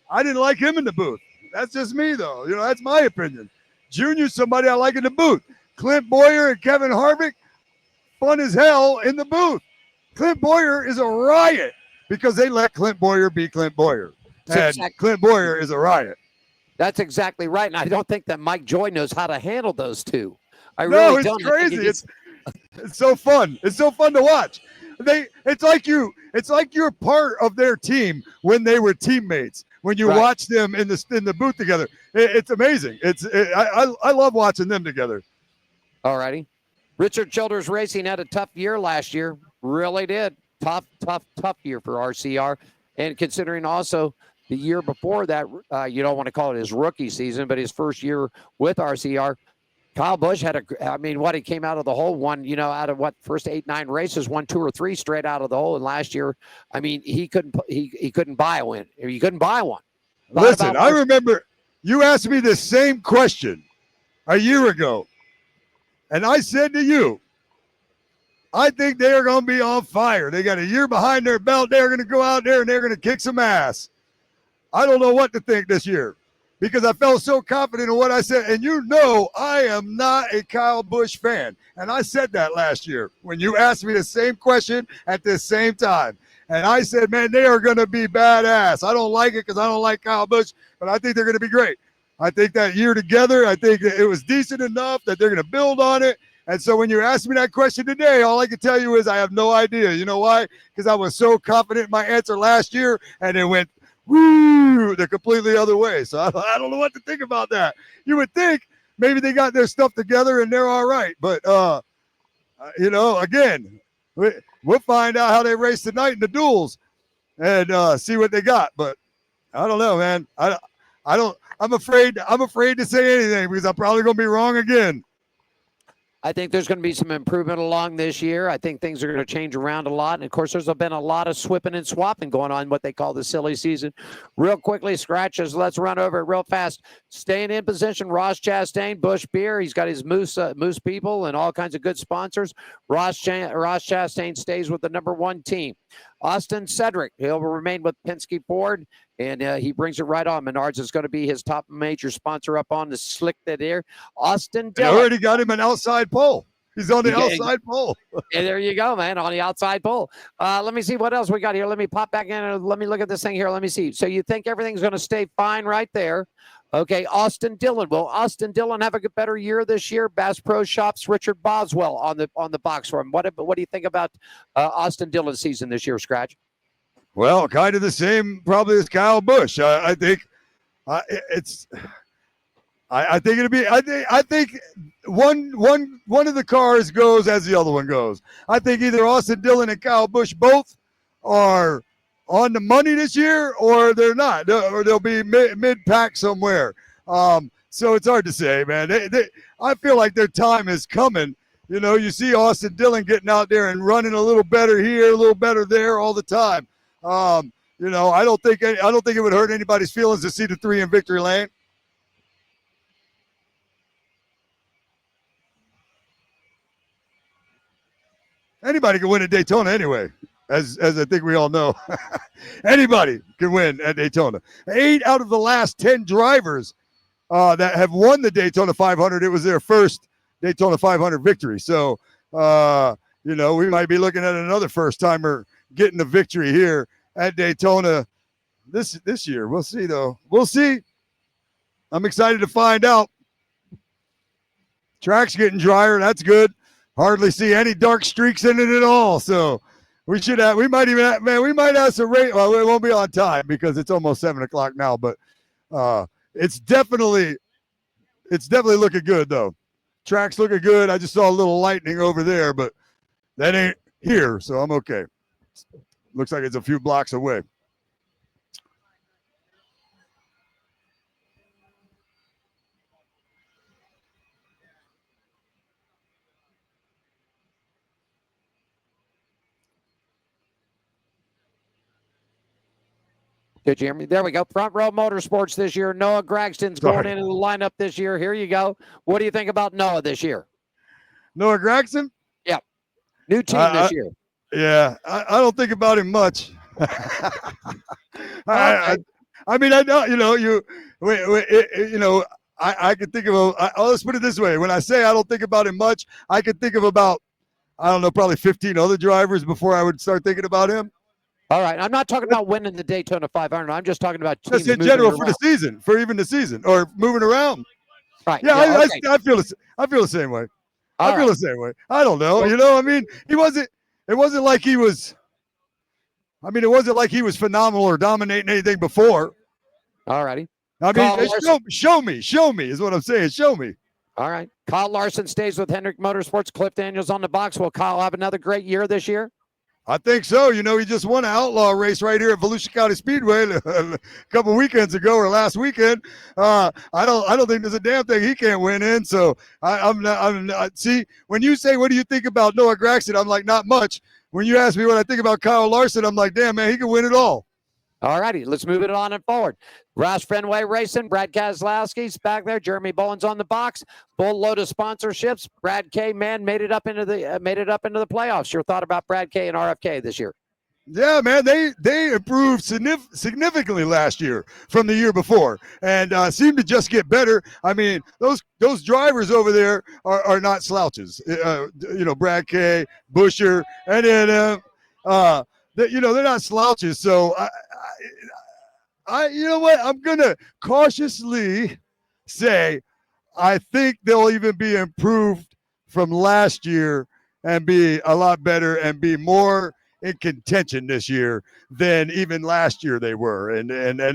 I didn't like him in the booth. That's just me, though. That's my opinion. Junior's somebody I like in the booth. Clint Boyer and Kevin Harvick, fun as hell in the booth. Clint Boyer is a riot because they let Clint Boyer be Clint Boyer. And Clint Boyer is a riot. That's exactly right. And I don't think that Mike Joy knows how to handle those two. Really don't. It's crazy. It's so fun. It's so fun to watch. It's like you're part of their team when they were teammates. When you watch them in the booth together, it's amazing. I love watching them together. All righty. Richard Childers Racing had a tough year last year. Really did. Tough year for RCR. And considering also the year before that, you don't want to call it his rookie season, but his first year with RCR, Kyle Busch had he came out of the hole, out of first 8-9 races, won 2 or 3 straight out of the hole. And last year, he couldn't buy a win. He couldn't buy one. Listen, I remember you asked me the same question a year ago. And I said to you, I think they're going to be on fire. They got a year behind their belt. They're going to go out there and they're going to kick some ass. I don't know what to think this year because I felt so confident in what I said. And I am not a Kyle Busch fan. And I said that last year when you asked me the same question at the same time. And I said, man, they are going to be badass. I don't like it because I don't like Kyle Busch, but I think they're going to be great. I think that year together, I think it was decent enough that they're going to build on it. And so when you asked me that question today, all I can tell you is I have no idea. You know why? Because I was so confident in my answer last year, and it went the completely other way. So I don't know what to think about that. You would think maybe they got their stuff together and they're all right. But, again, we'll find out how they race tonight in the duels and see what they got. But I don't know, man. I'm afraid to say anything because I'm probably going to be wrong again. I think there's going to be some improvement along this year. I think things are going to change around a lot. And, of course, there's been a lot of swipping and swapping going on, what they call the silly season. Real quickly, scratches. Let's run over it real fast. Staying in position, Ross Chastain, Busch Beer. He's got his Moose people and all kinds of good sponsors. Ross Chastain stays with the number 1 team. Austin Cedric, he'll remain with Penske Ford, and he brings it right on. Menards is going to be his top major sponsor up on the slick that air. Austin Dillon. I already got him an outside pole. He's on the outside pole. And there you go, man, on the outside pole. Let me see what else we got here. Let me pop back in and let me look at this thing here. Let me see. So you think everything's going to stay fine right there? Okay, Austin Dillon. Will Austin Dillon have a better year this year? Bass Pro Shops, Richard Boswell on the box for him. What do you think about Austin Dillon's season this year, Scratch? Well, kind of the same probably as Kyle Busch. I think it'll be. I think one of the cars goes as the other one goes. I think either Austin Dillon and Kyle Busch both are on the money this year, or they're not, or they'll be mid-pack somewhere. So it's hard to say, man. I feel like their time is coming. You see Austin Dillon getting out there and running a little better here, a little better there all the time. I don't think it would hurt anybody's feelings to see the 3 in victory lane. Anybody can win at Daytona anyway. As I think we all know. Anybody can win at Daytona. 8 out of the last 10 drivers that have won the Daytona 500, it was their first Daytona 500 victory. So, we might be looking at another first-timer getting a victory here at Daytona this year. We'll see, though. We'll see. I'm excited to find out. Track's getting drier. That's good. Hardly see any dark streaks in it at all. So, we might have some rain. Well, it won't be on time because it's almost 7:00 now, but it's definitely looking good though. Track's looking good. I just saw a little lightning over there, but that ain't here, so I'm okay. Looks like it's a few blocks away. Did you hear me? There we go. Front Row Motorsports this year. Noah Gragson's going into the lineup this year. Here you go. What do you think about Noah this year? Noah Gragson? Yeah. New team this year. Yeah. I don't think about him much. I can think of let's put it this way. When I say I don't think about him much, I can think of about, probably 15 other drivers before I would start thinking about him. All right. I'm not talking about winning the Daytona 500. I'm just talking about teams just in general for the season, for even the season, or moving around. Right. Yeah, I feel the same way. I feel the same way. I don't know. It wasn't like he was phenomenal or dominating anything before. All righty. Show me is what I'm saying. Show me. All right. Kyle Larson stays with Hendrick Motorsports. Cliff Daniels on the box. Will Kyle have another great year this year? I think so. You know, he just won an outlaw race right here at Volusia County Speedway a couple weekends ago or last weekend. I don't think there's a damn thing he can't win in. So I'm not. See, when you say, what do you think about Noah Gragson? I'm like, not much. When you ask me what I think about Kyle Larson, I'm like, damn, man, he can win it all. All righty, let's move it on and forward. Roush Fenway Racing, Brad Keselowski's back there. Jeremy Bowen's on the box. Full load of sponsorships. Brad K, man, made it up into the playoffs. Your thought about Brad K and RFK this year? Yeah, man, they improved significantly last year from the year before, and seem to just get better. I mean, those drivers over there are not slouches. You know, Brad K, Busher, and then they're not slouches. So I you know what? I'm gonna cautiously say I think they'll even be improved from last year and be a lot better and be more in contention this year than even last year they were. And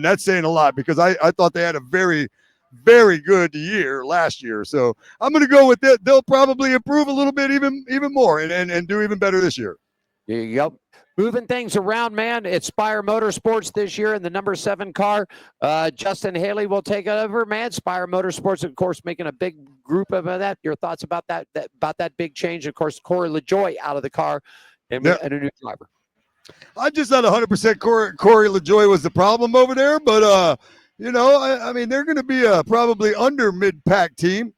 that's saying a lot, because I thought they had a very, very good year last year. So I'm going to go with it. They'll probably improve a little bit, even more, and do even better this year. There you go. Moving things around, man. It's Spire Motorsports this year in the number 7 car. Justin Haley will take it over, man. Spire Motorsports, of course, making a big group of that. Your thoughts about that big change? Of course, Corey LaJoie out of the car and a new driver. I'm just not 100% Corey LaJoie was the problem over there, but I mean, they're going to be a probably under mid-pack team.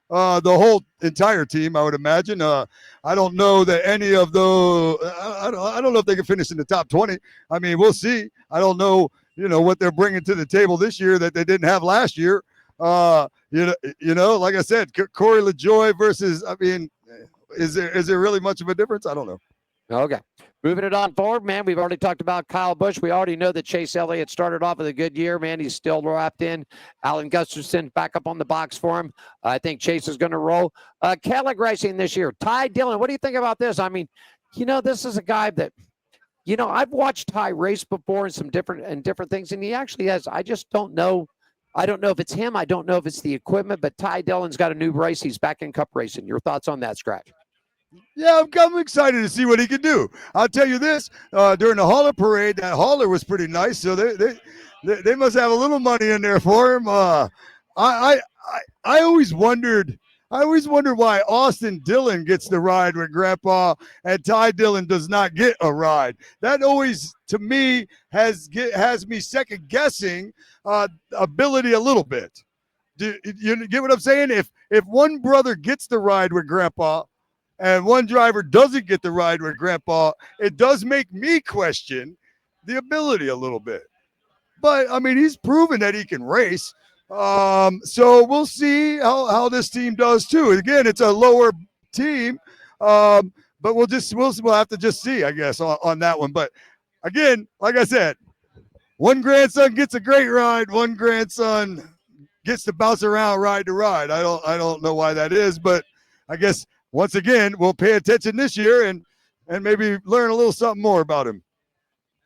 The whole entire team, I would imagine. I don't know that any of those. I don't know if they can finish in the top 20. I mean, we'll see. I don't know. What they're bringing to the table this year that they didn't have last year. Like I said, Corey LaJoie versus. I mean, is there really much of a difference? I don't know. Okay. Moving it on forward, man. We've already talked about Kyle Busch. We already know that Chase Elliott started off with a good year, man. He's still wrapped in. Alan Gustafson back up on the box for him. I think Chase is going to roll. Kellogg Racing this year. Ty Dillon, what do you think about this? I mean, this is a guy that, I've watched Ty race before in some different things, and he actually has. I just don't know. I don't know if it's him. I don't know if it's the equipment, but Ty Dillon's got a new race. He's back in Cup racing. Your thoughts on that, Scratch? Yeah, I'm excited to see what he can do. I'll tell you this: during the hauler parade, that hauler was pretty nice. So they must have a little money in there for him. I always wondered why Austin Dillon gets the ride with Grandpa and Ty Dillon does not get a ride. That always, to me, has me second guessing ability a little bit. Do you get what I'm saying? If one brother gets the ride with Grandpa and one driver doesn't get the ride with Grandpa, it does make me question the ability a little bit. But, I mean, he's proven that he can race. So we'll see how this team does, too. Again, it's a lower team, but we'll have to just see, I guess, on that one. But, again, like I said, one grandson gets a great ride, one grandson gets to bounce around ride to ride. I don't know why that is, but I guess – once again, we'll pay attention this year and maybe learn a little something more about him.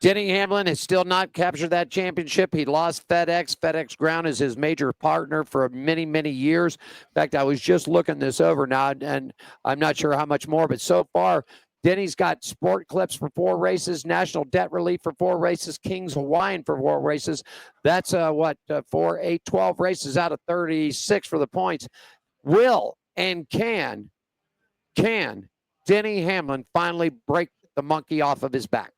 Denny Hamlin has still not captured that championship. He lost FedEx. FedEx Ground is his major partner for many, many years. In fact, I was just looking this over now, and I'm not sure how much more, but so far, Denny's got Sport Clips for 4 races, National Debt Relief for 4 races, Kings Hawaiian for 4 races. That's 4, 8, 12 races out of 36 for the points. Will and can Denny Hamlin finally break the monkey off of his back?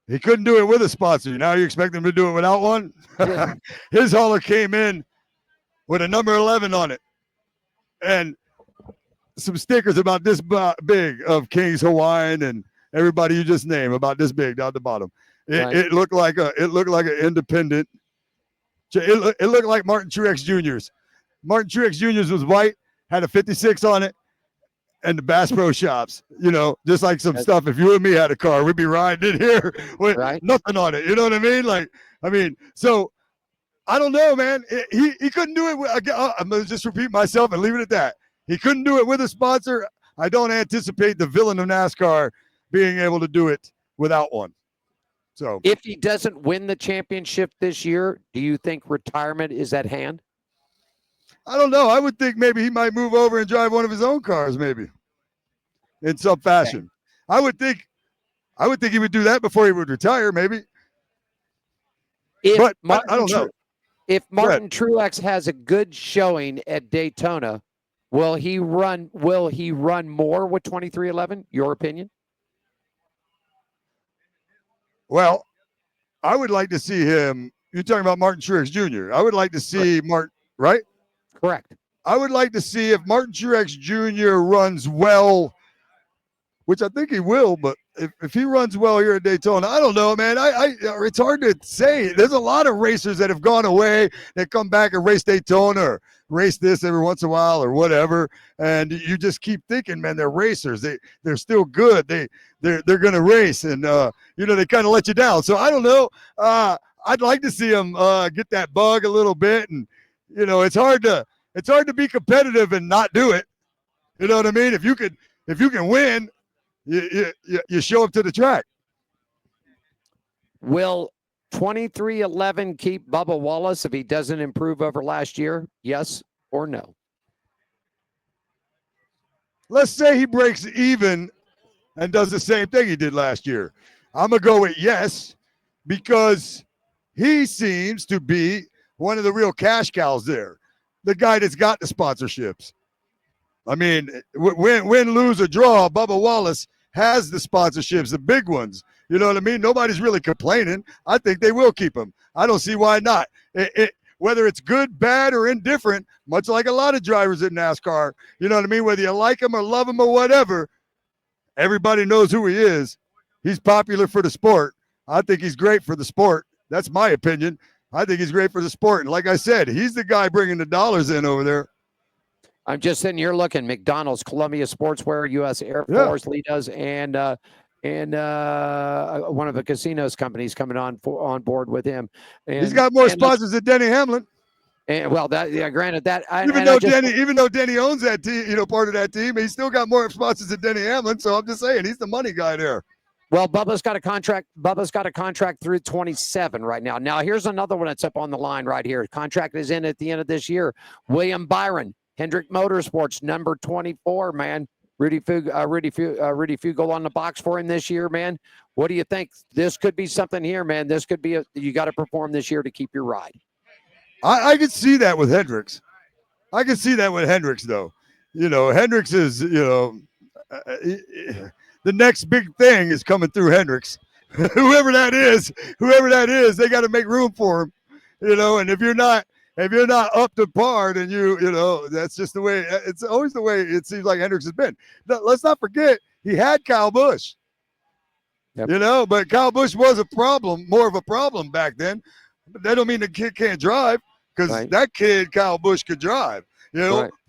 He couldn't do it with a sponsor. Now you expect him to do it without one? His hauler came in with a number 11 on it and some stickers about this big of Kings Hawaiian and everybody you just named, about this big down the bottom. It looked like an independent. It looked like Martin Truex Jr.'s. Martin Truex Jr.'s was white, had a 56 on it. And the Bass Pro Shops, just like some stuff. If you and me had a car, we'd be riding in here with nothing on it. You know what I mean? So I don't know, man. He couldn't do it. I'm going to just repeat myself and leave it at that. He couldn't do it with a sponsor. I don't anticipate the villain of NASCAR being able to do it without one. So if he doesn't win the championship this year, do you think retirement is at hand? I don't know. I would think maybe he might move over and drive one of his own cars, maybe in some fashion. Okay. I would think he would do that before he would retire, maybe. If But I don't know. If Martin Truex has a good showing at Daytona, will he run more with 2311? Your opinion? Well, I would like to see him. You're talking about Martin Truex Jr. I would like to see Martin, right? Correct. I would like to see if Martin Truex Jr. runs well, which I think he will, but if he runs well here at Daytona, I don't know, man. It's hard to say. There's a lot of racers that have gone away that come back and race Daytona or race this every once in a while or whatever, and you just keep thinking, man, they're racers. They're still good. They're going to race, and they kind of let you down. So I don't know. I'd like to see them get that bug a little bit, and it's hard to be competitive and not do it. You know what I mean? If you can win, you show up to the track. Will 2311 keep Bubba Wallace if he doesn't improve over last year? Yes or no? Let's say he breaks even and does the same thing he did last year. I'm going to go with yes, because he seems to be one of the real cash cows there, the guy that's got the sponsorships. I mean, win, lose, or draw, Bubba Wallace has the sponsorships, the big ones. You know what I mean? Nobody's really complaining. I think they will keep him. I don't see why not. Whether it's good, bad, or indifferent, much like a lot of drivers in NASCAR, you know what I mean? Whether you like him or love him or whatever, everybody knows who he is. He's popular for the sport. I think he's great for the sport. That's my opinion. I think he's great for the sport. And like I said, he's the guy bringing the dollars in over there. I'm just sitting here looking. McDonald's, Columbia Sportswear, U.S. Air Force, Litas, and one of the casinos companies coming on board with him. And he's got more sponsors than Denny Hamlin. And granted that even though Denny owns that team, part of that team, he's still got more sponsors than Denny Hamlin. So I'm just saying, he's the money guy there. Well, Bubba's got a contract through 27 right now. Now here's another one that's up on the line right here. Contract is in at the end of this year. William Byron, Hendrick Motorsports, number 24, man. Rudy Fugle on the box for him this year, man. What do you think? This could be something here, man. This could be you got to perform this year to keep your ride. I could see that with Hendricks. I can see that with Hendricks, though. Hendricks is, the next big thing is coming through Hendricks. whoever that is, they got to make room for him. And if you're not up to par, then that's just the way. It's always the way it seems like Hendricks has been. Let's not forget he had Kyle Busch. Yep. But Kyle Busch was more of a problem back then. But that don't mean the kid can't drive, because that kid Kyle Busch could drive.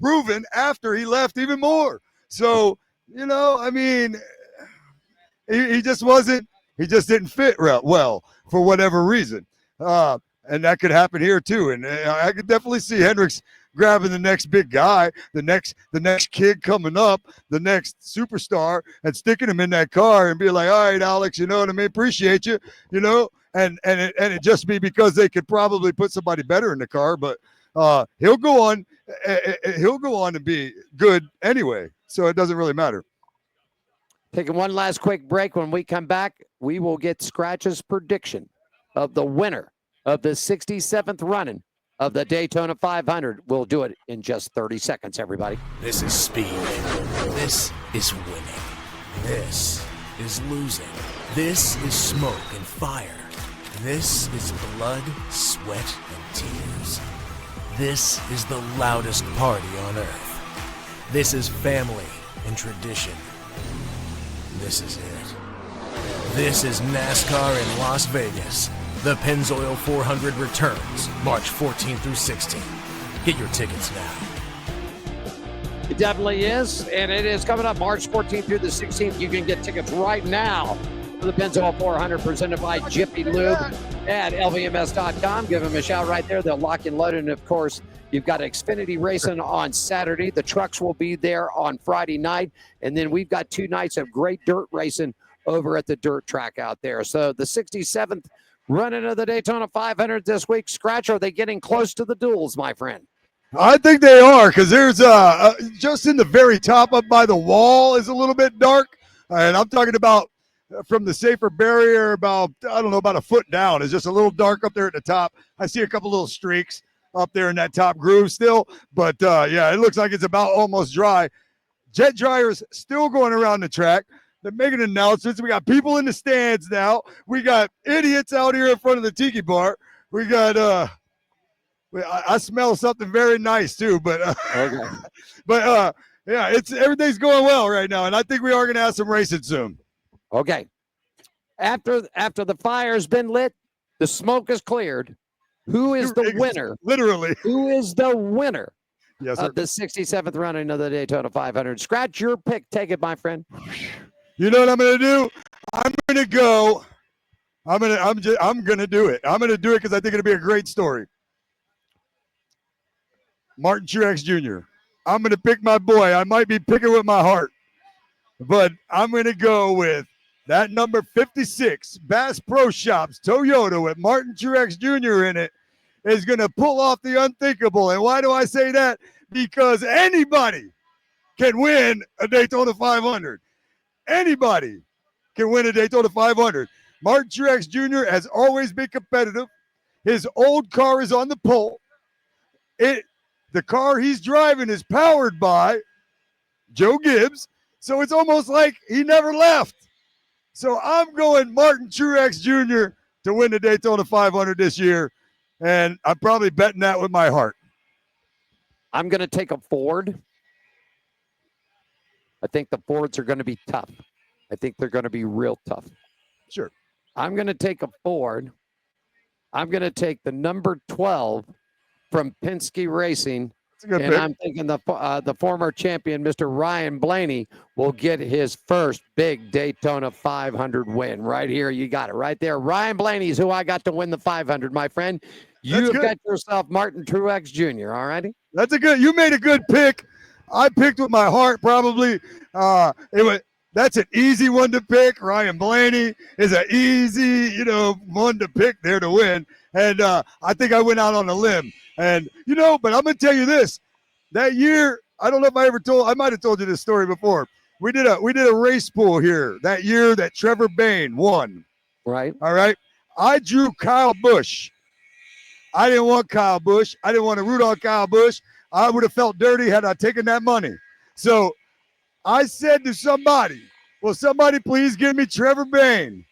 Proven after he left even more. So I mean, he just wasn't. He just didn't fit well for whatever reason. And that could happen here too. And I could definitely see Hendricks grabbing the next big guy, the next kid coming up, the next superstar, and sticking him in that car and be like, all right, Alex, you know what I mean? Appreciate you, and it just be because they could probably put somebody better in the car, but he'll go on to be good anyway. So it doesn't really matter. Taking one last quick break. When we come back, we will get Scratch's prediction of the winner of the 67th running of the Daytona 500. We'll do it in just 30 seconds, everybody. This is speed. This is winning. This is losing. This is smoke and fire. This is blood, sweat, and tears. This is the loudest party on earth. This is family and tradition. This is it. This is NASCAR in Las Vegas. The Pennzoil 400 returns March 14th through 16th. Get your tickets now. It definitely is, and it is coming up March 14th through the 16th. You can get tickets right now for the Pennzoil 400 presented by Jiffy Lube at LVMS.com. Give them a shout right there. They'll lock and load. And, of course, you've got Xfinity Racing on Saturday. The trucks will be there on Friday night. And then we've got 2 nights of great dirt racing over at the dirt track out there. So the 67th running of the Daytona 500 this week. Scratch, are they getting close to the duels, my friend? I think they are, because there's just in the very top up by the wall is a little bit dark. And I'm talking about from the safer barrier about, I don't know, about a foot down. It's just a little dark up there at the top. I see a couple little streaks up there in that top groove still. But, yeah, it looks like it's about almost dry. Jet dryers still going around the track. They're making announcements. We got people in the stands now. We got idiots out here in front of the tiki bar. We got I smell something very nice too, but Okay. but yeah, it's everything's going well right now, and I think we are going to have some racing soon. Okay. After the fire's been lit, the smoke is cleared. Who is the winner? Literally. Who is the winner Yes, sir. of the 67th running of the Daytona 500? Scratch your pick. Take it, my friend. You know what I'm going to do? I'm going to go. I'm going to do it. I'm going to do it because I think it'll be a great story. Martin Truex Jr. I'm going to pick my boy. I might be picking with my heart, but I'm going to go with that number 56 Bass Pro Shops Toyota with Martin Truex Jr. in it is going to pull off the unthinkable. And why do I say that? Because anybody can win a Daytona 500. Anybody can win a Daytona 500. Martin Truex Jr. has always been competitive. His old car is on the pole. The car he's driving is powered by Joe Gibbs, so it's almost like he never left. So I'm going Martin Truex Jr. to win the Daytona 500 this year, and I'm probably betting that with my heart. I'm going to take a Ford. I think the Fords are going to be tough. I think they're going to be real tough. Sure. I'm going to take a Ford. I'm going to take the number 12 from Penske Racing. That's a good And pick. I'm thinking the former champion, Mr. Ryan Blaney, will get his first big Daytona 500 win. Right here, you got it right there. Ryan Blaney is who I got to win the 500, my friend. You've got yourself Martin Truex Jr., all righty? You made a good pick. I picked with my heart probably. That's an easy one to pick. Ryan Blaney is an easy, one to pick there to win. And I think I went out on a limb. And, but I'm going to tell you this. That year, I don't know if I might have told you this story before. We did a race pool here that year that Trevor Bayne won. Right. All right. I drew Kyle Busch. I didn't want Kyle Busch. I didn't want to root on Kyle Busch. I would have felt dirty had I taken that money. So I said to somebody, will somebody please give me Trevor Bayne?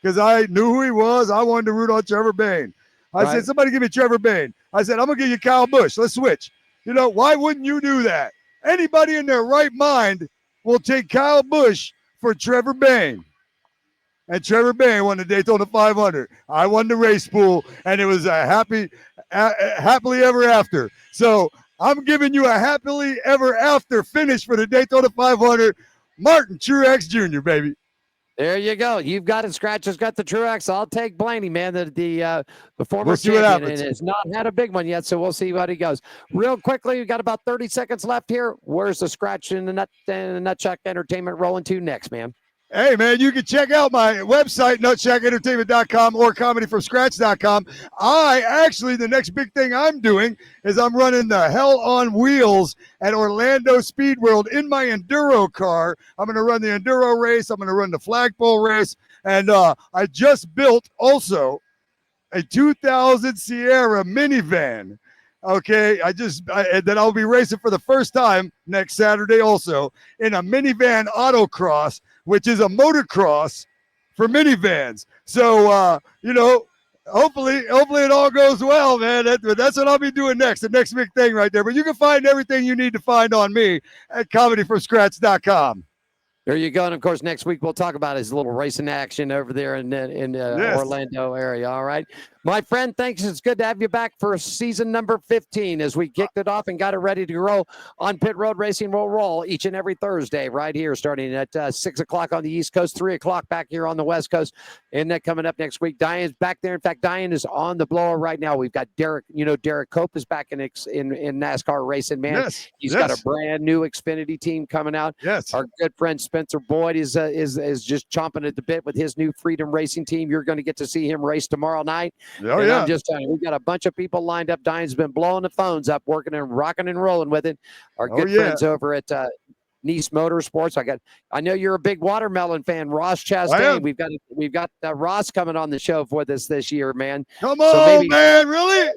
Because I knew who he was. I wanted to root on Trevor Bayne. I said, somebody give me Trevor Bayne. I said, I'm going to give you Kyle Busch. Let's switch. Why wouldn't you do that? Anybody in their right mind will take Kyle Busch for Trevor Bayne. And Trevor Bayne won the Daytona 500. I won the race pool, and it was a happily ever after. So I'm giving you a happily ever after finish for the Daytona 500. Martin Truex Jr., baby. There you go. You've got it. Scratch has got the Truex. I'll take Blaney, man. The former We'll see what champion happens. and has not had a big one yet, so we'll see what he goes. Real quickly, we've got about 30 seconds left here. Where's the Scratch and the Nutchuck Entertainment rolling to next, man? Hey, man, you can check out my website, nutshackentertainment.com or comedyfromscratch.com. The next big thing I'm doing is I'm running the Hell on Wheels at Orlando Speed World in my Enduro car. I'm going to run the Enduro race. I'm going to run the flagpole race. And I just built also a 2000 Sierra minivan. Okay, then I'll be racing for the first time next Saturday also in a minivan autocross, which is a motocross for minivans. So, hopefully it all goes well, man. That's what I'll be doing next, the next big thing right there. But you can find everything you need to find on me at comedyfromscratch.com. There you go. And, of course, next week we'll talk about his little racing action over there in Yes. Orlando area. All right. My friend, thanks. It's good to have you back for season number 15 as we kicked it off and got it ready to grow on Pit Road Racing. Will roll each and every Thursday right here starting at 6 o'clock on the East Coast, 3 o'clock back here on the West Coast. And then coming up next week, Diane's back there. In fact, Diane is on the blower right now. We've got Derek. Derek Cope is back in NASCAR racing, man. Yes. He's got a brand new Xfinity team coming out. Yes. Our good friend Spencer Boyd is just chomping at the bit with his new Freedom Racing team. You're going to get to see him race tomorrow night. Oh, and yeah. I'm just telling you, we've got a bunch of people lined up. Diane's been blowing the phones up, working and rocking and rolling with it. Our good friends over at Nice Motorsports. I know you're a big watermelon fan, Ross Chastain. We've got Ross coming on the show for this year, man. Come on, man, really?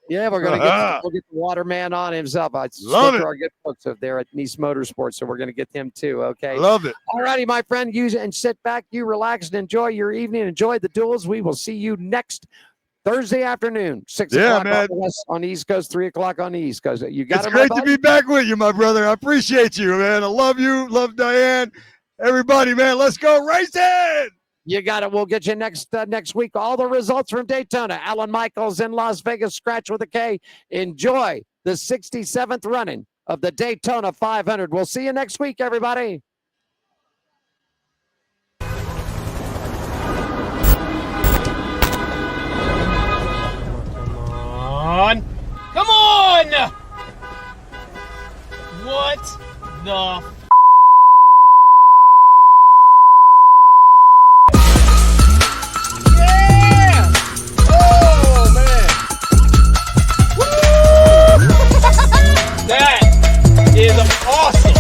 Yeah, we're gonna we'll get the Waterman on himself. I love it. Our good folks up there at Nice Motorsports, so we're gonna get him too. Okay, love it. All righty, my friend, use and sit back, you relax and enjoy your evening. Enjoy the duels. We will see you next Thursday afternoon, 6 o'clock on the East Coast, 3 o'clock on the East Coast. You got it's great to be back with you, my brother. I appreciate you, man. I love you. Love Diane. Everybody, man, let's go racing. You got it. We'll get you next week. All the results from Daytona. Alan Michaels in Las Vegas, scratch with a K. Enjoy the 67th running of the Daytona 500. We'll see you next week, everybody. Come on! What the yeah! Oh, man! Woo! That is awesome!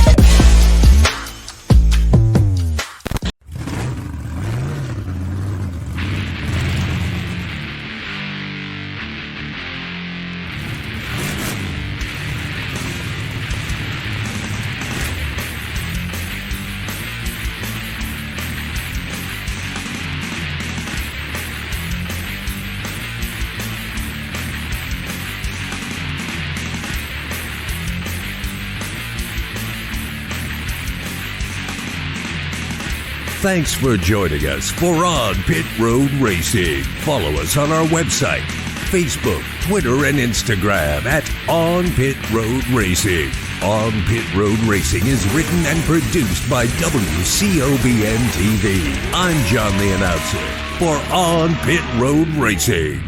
Thanks for joining us for On Pit Road Racing. Follow us on our website, Facebook, Twitter, and Instagram at On Pit Road Racing. On Pit Road Racing is written and produced by WCOBN TV. I'm John the Announcer for On Pit Road Racing.